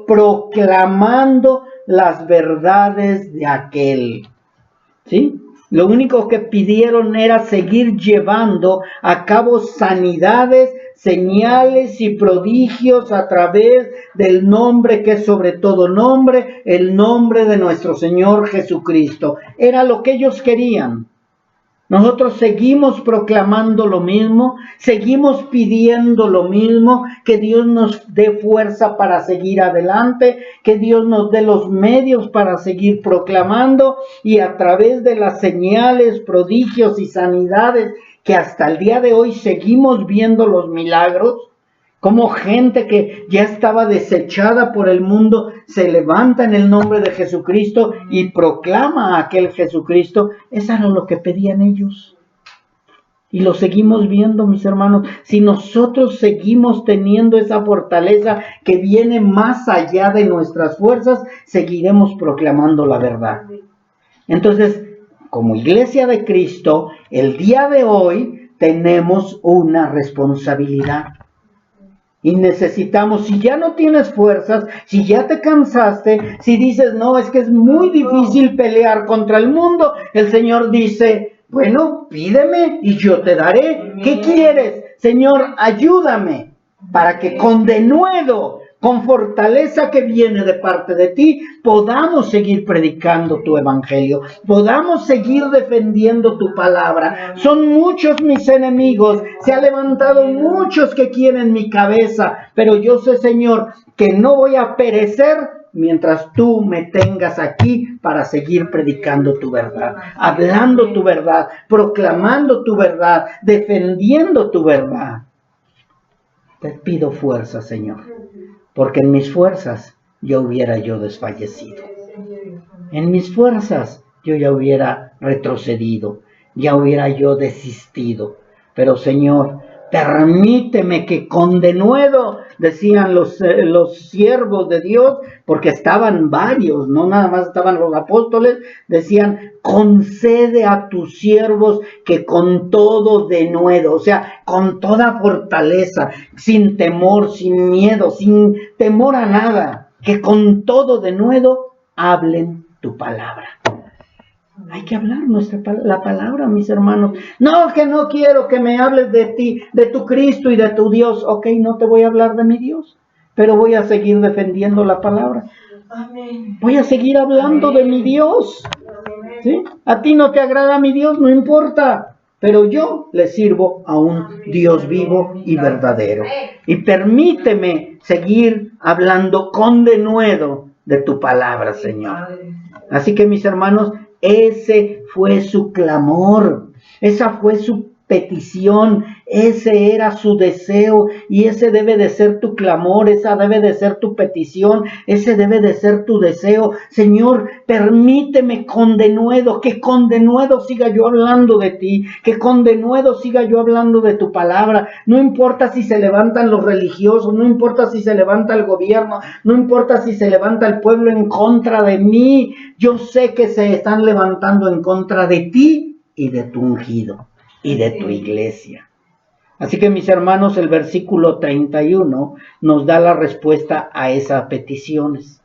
proclamando las verdades de aquel. ¿Sí? Lo único que pidieron era seguir llevando a cabo sanidades, señales y prodigios a través del nombre que es sobre todo nombre, el nombre de nuestro Señor Jesucristo. Era lo que ellos querían. Nosotros seguimos proclamando lo mismo, seguimos pidiendo lo mismo, que Dios nos dé fuerza para seguir adelante, que Dios nos dé los medios para seguir proclamando, y a través de las señales, prodigios y sanidades que hasta el día de hoy seguimos viendo los milagros, como gente que ya estaba desechada por el mundo se levanta en el nombre de Jesucristo y proclama a aquel Jesucristo. Eso era lo que pedían ellos. Y lo seguimos viendo, mis hermanos. Si nosotros seguimos teniendo esa fortaleza que viene más allá de nuestras fuerzas, seguiremos proclamando la verdad. Entonces, como Iglesia de Cristo, el día de hoy tenemos una responsabilidad. Y necesitamos, si ya no tienes fuerzas, si ya te cansaste, si dices, no, es que es muy difícil pelear contra el mundo, el Señor dice, bueno, pídeme y yo te daré. ¿Qué quieres? Señor, ayúdame para que con denuedo, con fortaleza que viene de parte de ti, podamos seguir predicando tu evangelio, podamos seguir defendiendo tu palabra. Son muchos mis enemigos, se han levantado muchos que quieren mi cabeza, pero yo sé, Señor, que no voy a perecer mientras tú me tengas aquí para seguir predicando tu verdad, hablando tu verdad, proclamando tu verdad, defendiendo tu verdad. Te pido fuerza, Señor, porque en mis fuerzas yo hubiera desfallecido. En mis fuerzas yo ya hubiera retrocedido, ya hubiera yo desistido. Pero, Señor, permíteme que con denuedo, decían los siervos de Dios, porque estaban varios, no nada más estaban los apóstoles, decían, concede a tus siervos que con todo denuedo, o sea, con toda fortaleza, sin temor, sin miedo, sin temor a nada, que con todo denuedo hablen tu palabra. Hay que hablar la palabra, mis hermanos. No, que no quiero que me hables de ti, de tu Cristo y de tu Dios. Ok, no te voy a hablar de mi Dios, pero voy a seguir defendiendo la palabra. Voy a seguir hablando de mi Dios. ¿Sí? A ti no te agrada mi Dios, no importa, pero yo le sirvo a un Dios vivo y verdadero. Y permíteme seguir hablando con denuedo de tu palabra, Señor. Así que, mis hermanos, ese fue su clamor, esa fue su petición, ese era su deseo, y ese debe de ser tu clamor, esa debe de ser tu petición, ese debe de ser tu deseo. Señor, permíteme con denuedo, que con denuedo siga yo hablando de ti, que con denuedo siga yo hablando de tu palabra. No importa si se levantan los religiosos, no importa si se levanta el gobierno, no importa si se levanta el pueblo en contra de mí, yo sé que se están levantando en contra de ti y de tu ungido y de tu iglesia. Así que, mis hermanos, el versículo 31 nos da la respuesta a esas peticiones.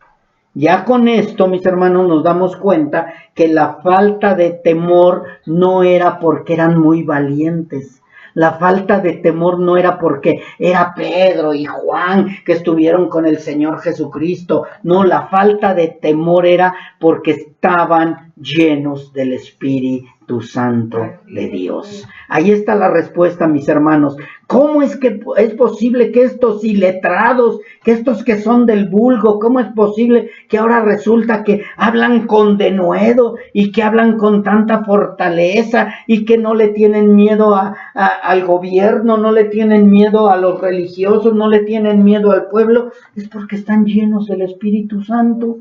Ya con esto, mis hermanos, nos damos cuenta que la falta de temor no era porque eran muy valientes. La falta de temor no era porque era Pedro y Juan que estuvieron con el Señor Jesucristo. No, la falta de temor era porque estaban llenos del Espíritu Santo de Dios. Ahí está la respuesta, mis hermanos. ¿Cómo es que es posible que estos iletrados, que estos que son del vulgo, cómo es posible que ahora resulta que hablan con denuedo y que hablan con tanta fortaleza y que no le tienen miedo al gobierno, no le tienen miedo a los religiosos, no le tienen miedo al pueblo? Es porque están llenos del Espíritu Santo.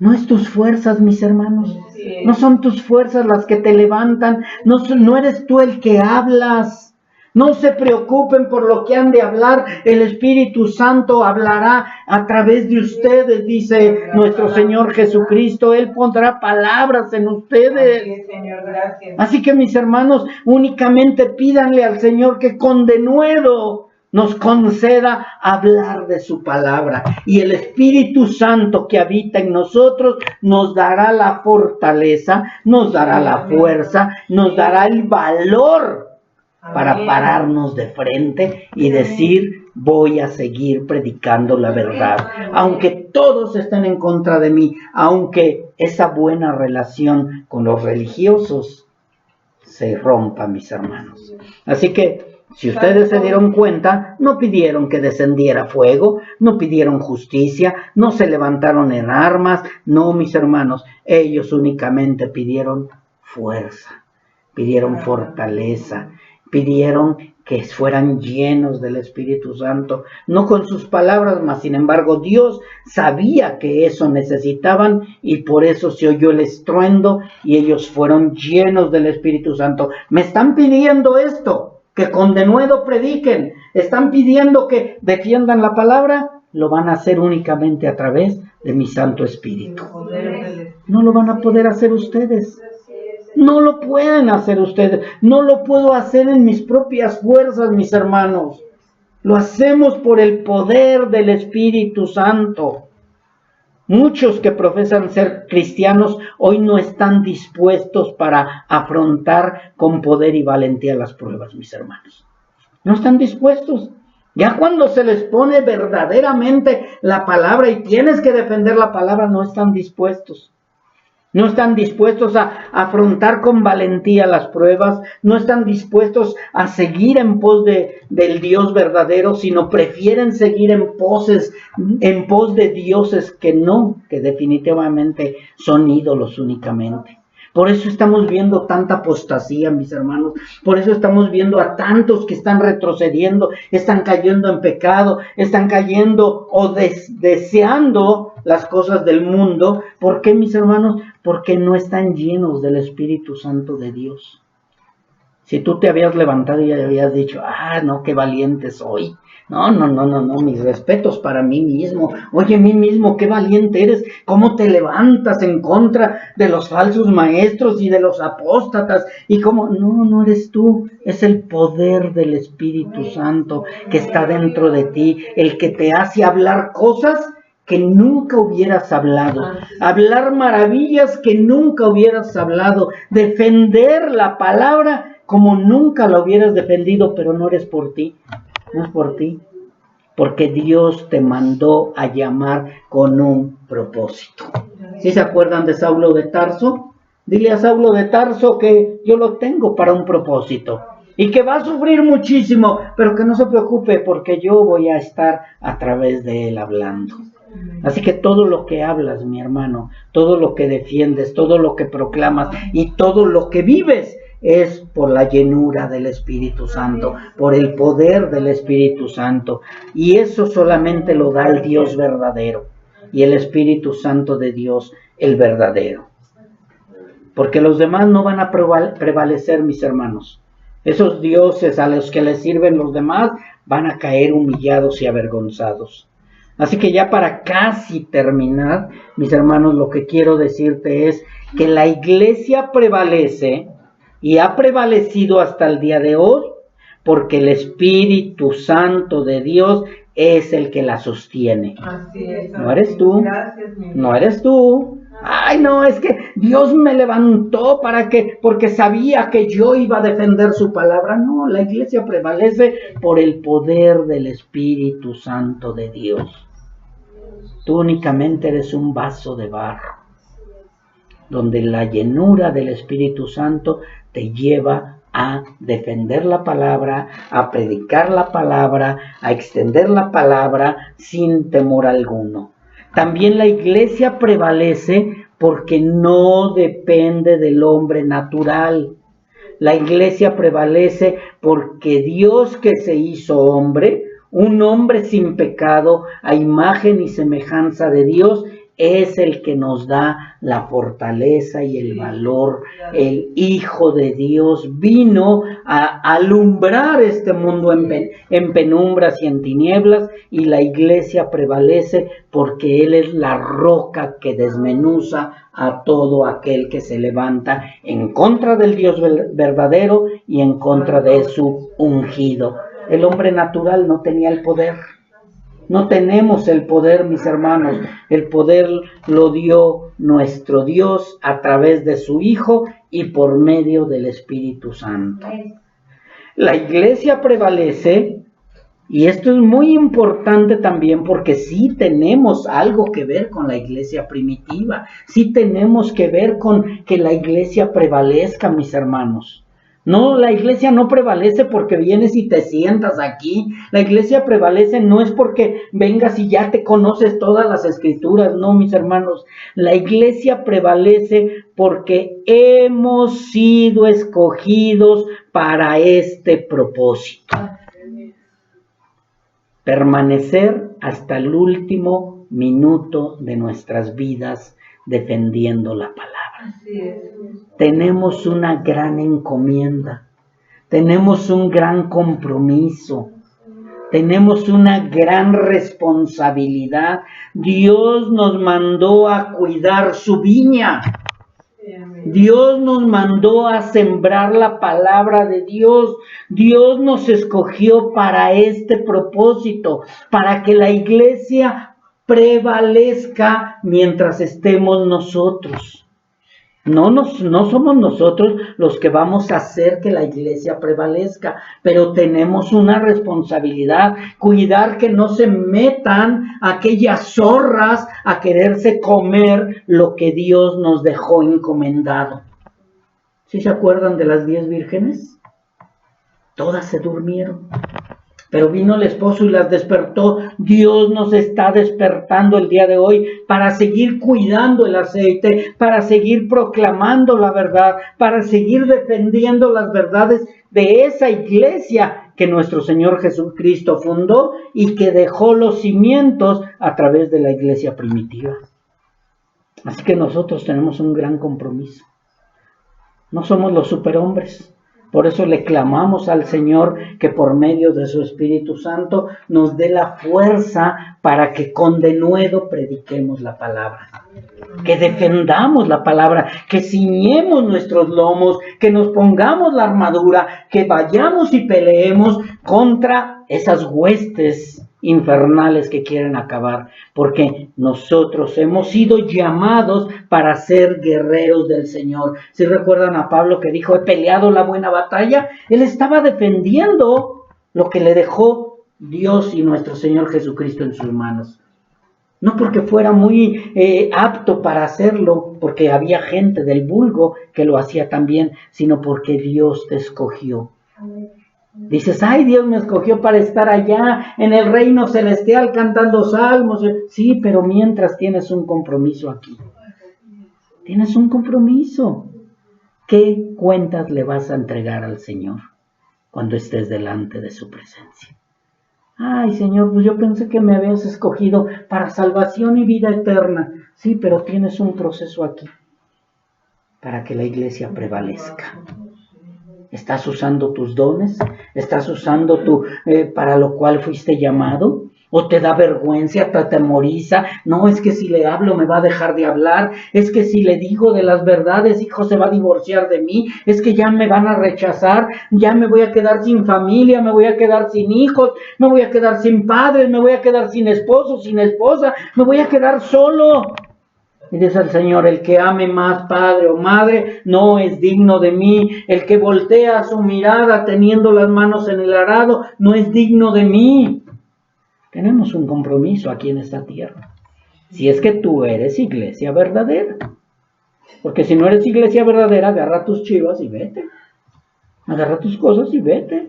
No es tus fuerzas, mis hermanos. No son tus fuerzas las que te levantan. No eres tú el que hablas. No se preocupen por lo que han de hablar. El Espíritu Santo hablará a través de ustedes, dice nuestro Señor Jesucristo. Él pondrá palabras en ustedes. Así que, mis hermanos, únicamente pídanle al Señor que con denuedo nos conceda hablar de su palabra, y el Espíritu Santo que habita en nosotros nos dará la fortaleza, nos dará la fuerza, nos dará el valor para pararnos de frente y decir: voy a seguir predicando la verdad, aunque todos estén en contra de mí, aunque esa buena relación con los religiosos se rompa, mis hermanos. Así que, si ustedes se dieron cuenta, no pidieron que descendiera fuego, no pidieron justicia, no se levantaron en armas, no, mis hermanos, ellos únicamente pidieron fuerza, pidieron fortaleza, pidieron que fueran llenos del Espíritu Santo, no con sus palabras, mas sin embargo Dios sabía que eso necesitaban y por eso se oyó el estruendo y ellos fueron llenos del Espíritu Santo. Me están pidiendo esto, que con denuedo prediquen, están pidiendo que defiendan la palabra, lo van a hacer únicamente a través de mi Santo Espíritu. No lo van a poder hacer ustedes. No lo pueden hacer ustedes. No lo puedo hacer en mis propias fuerzas, mis hermanos. Lo hacemos por el poder del Espíritu Santo. Muchos que profesan ser cristianos hoy no están dispuestos para afrontar con poder y valentía las pruebas, mis hermanos. No están dispuestos. Ya cuando se les pone verdaderamente la palabra y tienes que defender la palabra, no están dispuestos. No están dispuestos a afrontar con valentía las pruebas, no están dispuestos a seguir en pos del Dios verdadero, sino prefieren seguir en pos de dioses que definitivamente son ídolos únicamente. Por eso estamos viendo tanta apostasía, mis hermanos. Por eso estamos viendo a tantos que están retrocediendo, están cayendo en pecado, están cayendo o deseando las cosas del mundo. ¿Por qué, mis hermanos? Porque no están llenos del Espíritu Santo de Dios. Si tú te habías levantado y habías dicho, no, qué valiente soy. No, mis respetos para mí mismo. Oye, mí mismo, qué valiente eres. ¿Cómo te levantas en contra de los falsos maestros y de los apóstatas? Y cómo, no eres tú, es el poder del Espíritu Santo que está dentro de ti, el que te hace hablar cosas que nunca hubieras hablado, hablar maravillas que nunca hubieras hablado, defender la palabra como nunca la hubieras defendido, pero no eres por ti. No es por ti, porque Dios te mandó a llamar con un propósito. ¿Sí se acuerdan de Saulo de Tarso? Dile a Saulo de Tarso que yo lo tengo para un propósito y que va a sufrir muchísimo, pero que no se preocupe porque yo voy a estar a través de él hablando. Así que todo lo que hablas, mi hermano, todo lo que defiendes, todo lo que proclamas y todo lo que vives, es por la llenura del Espíritu Santo, por el poder del Espíritu Santo. Y eso solamente lo da el Dios verdadero y el Espíritu Santo de Dios, el verdadero. Porque los demás no van a prevalecer, mis hermanos. Esos dioses a los que les sirven los demás van a caer humillados y avergonzados. Así que ya para casi terminar, mis hermanos, lo que quiero decirte es que la iglesia prevalece y ha prevalecido hasta el día de hoy porque el Espíritu Santo de Dios es el que la sostiene. Así es. No eres tú. Gracias, No eres tú. Ay, no, es que Dios me levantó porque sabía que yo iba a defender su palabra. No, la iglesia prevalece por el poder del Espíritu Santo de Dios. Tú únicamente eres un vaso de barro, donde la llenura del Espíritu Santo te lleva a defender la palabra, a predicar la palabra, a extender la palabra sin temor alguno. También la iglesia prevalece porque no depende del hombre natural. La iglesia prevalece porque Dios que se hizo hombre, un hombre sin pecado, a imagen y semejanza de Dios, es el que nos da la fortaleza y el valor. El Hijo de Dios vino a alumbrar este mundo en penumbras y en tinieblas, y la iglesia prevalece porque Él es la roca que desmenuza a todo aquel que se levanta en contra del Dios verdadero y en contra de su ungido. El hombre natural no tenía el poder. No tenemos el poder, mis hermanos. El poder lo dio nuestro Dios a través de su Hijo y por medio del Espíritu Santo. La iglesia prevalece, y esto es muy importante también porque sí tenemos algo que ver con la iglesia primitiva. Sí tenemos que ver con que la iglesia prevalezca, mis hermanos. No, la iglesia no prevalece porque vienes y te sientas aquí. La iglesia prevalece no es porque vengas y ya te conoces todas las escrituras. No, mis hermanos. La iglesia prevalece porque hemos sido escogidos para este propósito. Permanecer hasta el último minuto de nuestras vidas defendiendo la palabra. Tenemos una gran encomienda, tenemos un gran compromiso, tenemos una gran responsabilidad. Dios nos mandó a cuidar su viña. Dios nos mandó a sembrar la palabra de Dios. Dios nos escogió para este propósito, para que la iglesia prevalezca mientras estemos nosotros. No somos nosotros los que vamos a hacer que la iglesia prevalezca, pero tenemos una responsabilidad, cuidar que no se metan aquellas zorras a quererse comer lo que Dios nos dejó encomendado. ¿Sí se acuerdan de las 10 vírgenes? Todas se durmieron. Pero vino el esposo y las despertó. Dios nos está despertando el día de hoy para seguir cuidando el aceite, para seguir proclamando la verdad, para seguir defendiendo las verdades de esa iglesia que nuestro Señor Jesucristo fundó y que dejó los cimientos a través de la iglesia primitiva. Así que nosotros tenemos un gran compromiso. No somos los superhombres. Por eso le clamamos al Señor que por medio de su Espíritu Santo nos dé la fuerza para que con denuedo prediquemos la palabra, que defendamos la palabra, que ciñemos nuestros lomos, que nos pongamos la armadura, que vayamos y peleemos contra esas huestes infernales que quieren acabar, porque nosotros hemos sido llamados para ser guerreros del Señor. Si recuerdan a Pablo que dijo, he peleado la buena batalla, él estaba defendiendo lo que le dejó Dios y nuestro Señor Jesucristo en sus manos. No porque fuera muy apto para hacerlo, porque había gente del vulgo que lo hacía también, sino porque Dios te escogió. Dices, ay, Dios me escogió para estar allá en el reino celestial cantando salmos. Sí, pero mientras tienes un compromiso aquí. Tienes un compromiso. ¿Qué cuentas le vas a entregar al Señor cuando estés delante de su presencia? Ay, Señor, pues yo pensé que me habías escogido para salvación y vida eterna. Sí, pero tienes un proceso aquí para que la iglesia prevalezca. ¿Estás usando tus dones? ¿Estás usando para lo cual fuiste llamado? ¿O te da vergüenza, te atemoriza? No, es que si le hablo me va a dejar de hablar. Es que si le digo de las verdades, hijo, se va a divorciar de mí. Es que ya me van a rechazar. Ya me voy a quedar sin familia, me voy a quedar sin hijos, me voy a quedar sin padres, me voy a quedar sin esposo, sin esposa, me voy a quedar solo. Y dice el Señor, el que ame más padre o madre no es digno de mí. El que voltea su mirada teniendo las manos en el arado no es digno de mí. Tenemos un compromiso aquí en esta tierra. Si es que tú eres iglesia verdadera. Porque si no eres iglesia verdadera, agarra tus chivas y vete. Agarra tus cosas y vete.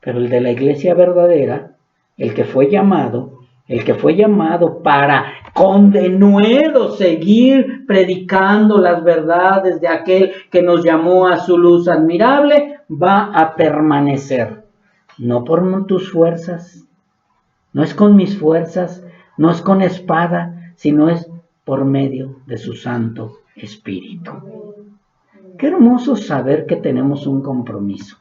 Pero el de la iglesia verdadera, el que fue llamado para con denuedo seguir predicando las verdades de aquel que nos llamó a su luz admirable, va a permanecer. No por tus fuerzas, no es con mis fuerzas, no es con espada, sino es por medio de su Santo Espíritu. Qué hermoso saber que tenemos un compromiso.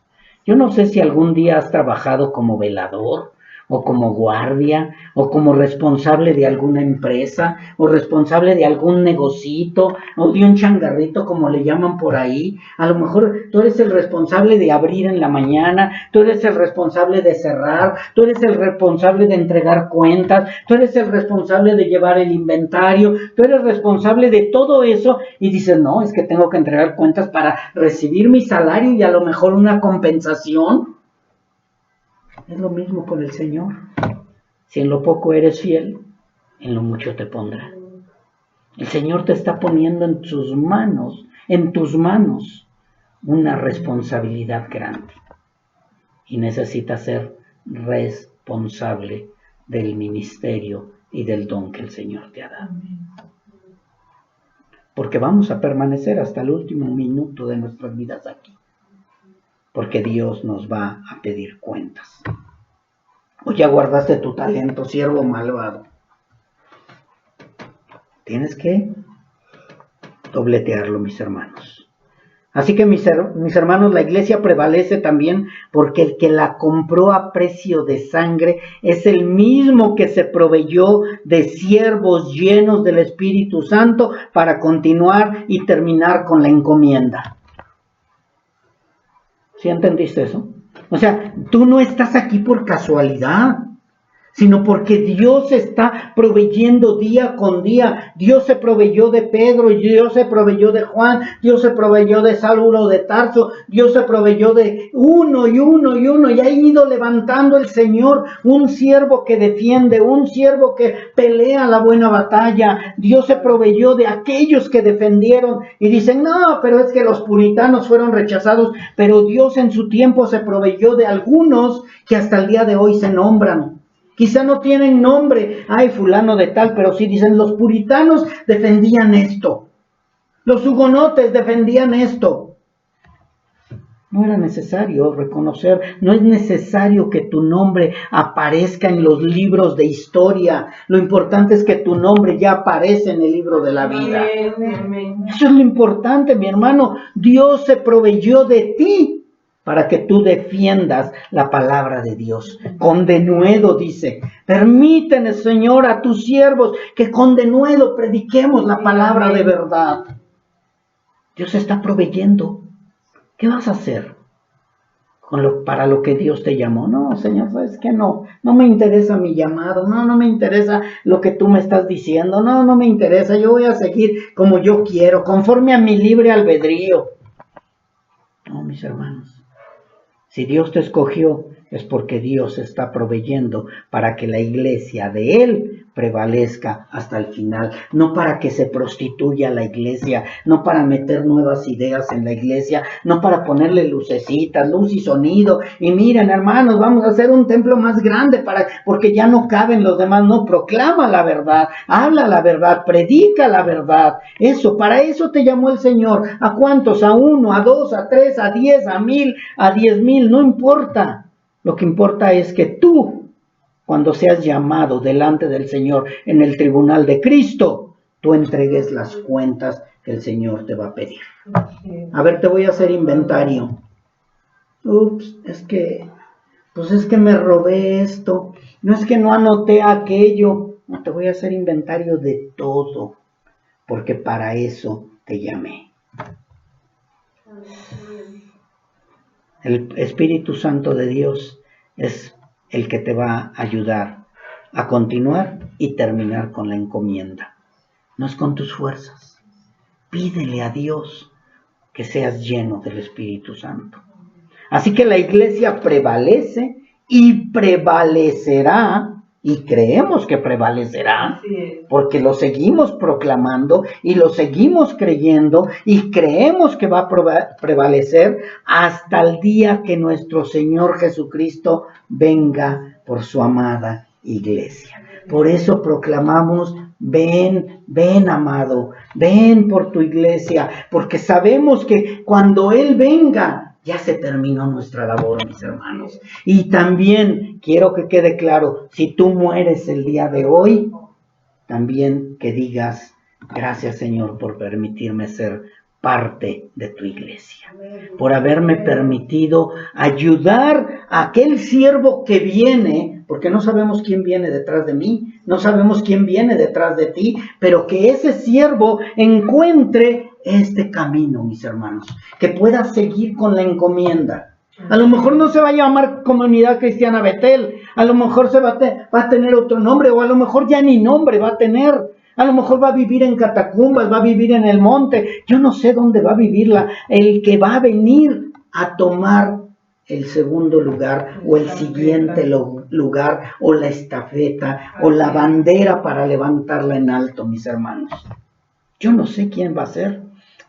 Yo no sé si algún día has trabajado como velador, o como guardia, o como responsable de alguna empresa, o responsable de algún negocito, o de un changarrito, como le llaman por ahí. A lo mejor tú eres el responsable de abrir en la mañana, tú eres el responsable de cerrar, tú eres el responsable de entregar cuentas, tú eres el responsable de llevar el inventario, tú eres responsable de todo eso, y dices, no, es que tengo que entregar cuentas para recibir mi salario y a lo mejor una compensación. Es lo mismo con el Señor. Si en lo poco eres fiel, en lo mucho te pondrá. El Señor te está poniendo en tus manos, una responsabilidad grande. Y necesitas ser responsable del ministerio y del don que el Señor te ha dado. Porque vamos a permanecer hasta el último minuto de nuestras vidas aquí. Porque Dios nos va a pedir cuentas. O ya guardaste tu talento, siervo malvado. Tienes que dobletearlo, mis hermanos. Así que mis hermanos, la iglesia prevalece también porque el que la compró a precio de sangre es el mismo que se proveyó de siervos llenos del Espíritu Santo para continuar y terminar con la encomienda. ¿Sí entendiste eso? O sea, tú no estás aquí por casualidad, sino porque Dios está proveyendo día con día. Dios se proveyó de Pedro, Dios se proveyó de Juan, Dios se proveyó de Saulo de Tarso, Dios se proveyó de uno, y ha ido levantando el Señor un siervo que defiende, un siervo que pelea la buena batalla. Dios se proveyó de aquellos que defendieron y dicen, no, pero es que los puritanos fueron rechazados, pero Dios en su tiempo se proveyó de algunos que hasta el día de hoy se nombran. Quizá no tienen nombre, ay, fulano de tal, pero sí dicen, los puritanos defendían esto. Los hugonotes defendían esto. No era necesario reconocer, no es necesario que tu nombre aparezca en los libros de historia. Lo importante es que tu nombre ya aparece en el libro de la vida. Eso es lo importante, mi hermano. Dios se proveyó de ti para que tú defiendas la palabra de Dios. Con denuedo dice, permíteme, Señor, a tus siervos que con denuedo prediquemos la palabra de verdad. Dios está proveyendo. ¿Qué vas a hacer para lo que Dios te llamó? No, Señor, ¿sabes qué? No me interesa mi llamado, no me interesa lo que tú me estás diciendo, no me interesa, yo voy a seguir como yo quiero, conforme a mi libre albedrío. No, mis hermanos. Si Dios te escogió, es porque Dios está proveyendo para que la iglesia de Él prevalezca hasta el final. No para que se prostituya la iglesia, no para meter nuevas ideas en la iglesia, no para ponerle lucecitas, luz y sonido. Y miren, hermanos, vamos a hacer un templo más grande porque ya no caben los demás. No, proclama la verdad, habla la verdad, predica la verdad. Eso, para eso te llamó el Señor. ¿A cuántos? ¿A 1, a 2, a 3, a 10, a 1000, a 10,000? No importa. Lo que importa es que tú, cuando seas llamado delante del Señor en el tribunal de Cristo, tú entregues las cuentas que el Señor te va a pedir. A ver, te voy a hacer inventario. Es que me robé esto. No es que no anoté aquello. No, te voy a hacer inventario de todo, porque para eso te llamé. El Espíritu Santo de Dios es el que te va a ayudar a continuar y terminar con la encomienda. No es con tus fuerzas. Pídele a Dios que seas lleno del Espíritu Santo. Así que la iglesia prevalece y prevalecerá, y creemos que prevalecerá, porque lo seguimos proclamando y lo seguimos creyendo y creemos que va a prevalecer hasta el día que nuestro Señor Jesucristo venga por su amada iglesia. Por eso proclamamos, ven amado, ven por tu iglesia, porque sabemos que cuando Él venga, ya se terminó nuestra labor, mis hermanos. Y también quiero que quede claro, si tú mueres el día de hoy, también que digas, gracias Señor por permitirme ser parte de tu iglesia, por haberme permitido ayudar a aquel siervo que viene, porque no sabemos quién viene detrás de mí, no sabemos quién viene detrás de ti, pero que ese siervo encuentre este camino, mis hermanos, que pueda seguir con la encomienda. A lo mejor no se va a llamar Comunidad Cristiana Betel, a lo mejor va a tener otro nombre, o a lo mejor ya ni nombre va a tener. A lo mejor va a vivir en catacumbas, va a vivir en el monte. Yo no sé dónde va a vivir el que va a venir a tomar el segundo lugar o el siguiente lugar o la estafeta o la bandera para levantarla en alto, mis hermanos. Yo no sé quién va a ser,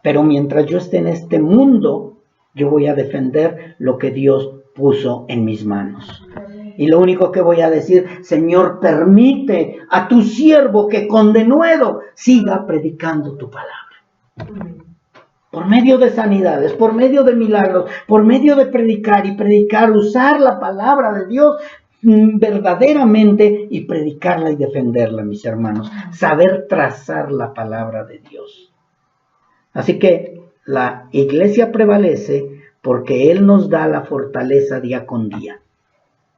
pero mientras yo esté en este mundo, yo voy a defender lo que Dios puso en mis manos. Y lo único que voy a decir, Señor, permite a tu siervo que con denuedo siga predicando tu palabra. Por medio de sanidades, por medio de milagros, por medio de predicar y predicar, usar la palabra de Dios verdaderamente y predicarla y defenderla, mis hermanos. Saber trazar la palabra de Dios. Así que la iglesia prevalece porque Él nos da la fortaleza día con día.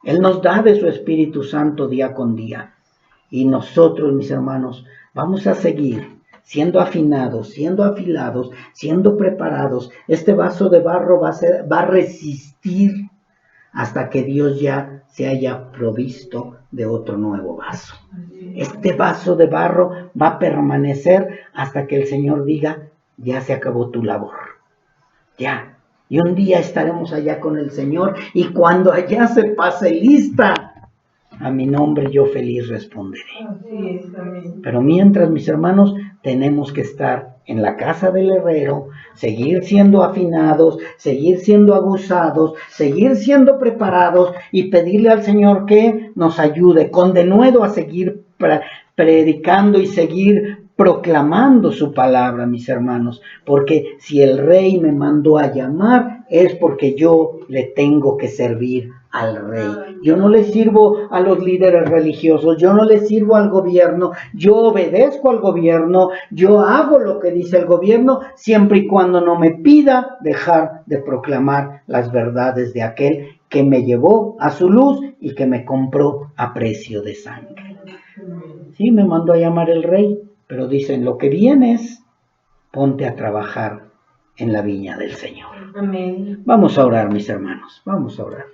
Él nos da de su Espíritu Santo día con día. Y nosotros, mis hermanos, vamos a seguir siendo afinados, siendo afilados, siendo preparados. Este vaso de barro va a resistir hasta que Dios ya se haya provisto de otro nuevo vaso. Este vaso de barro va a permanecer hasta que el Señor diga, ya se acabó tu labor. Ya. Y un día estaremos allá con el Señor, y cuando allá se pase lista, a mi nombre yo feliz responderé. Pero mientras, mis hermanos, tenemos que estar en la casa del herrero, seguir siendo afinados, seguir siendo aguzados, seguir siendo preparados y pedirle al Señor que nos ayude con denuedo a seguir predicando y seguir proclamando su palabra, mis hermanos, porque si el rey me mandó a llamar es porque yo le tengo que servir al rey. Yo no le sirvo a los líderes religiosos, yo no le sirvo al gobierno, yo obedezco al gobierno, yo hago lo que dice el gobierno, siempre y cuando no me pida dejar de proclamar las verdades de aquel que me llevó a su luz y que me compró a precio de sangre. Sí, me mandó a llamar el rey, pero dicen, lo que vienes, ponte a trabajar en la viña del Señor. Amén. Vamos a orar, mis hermanos, vamos a orar.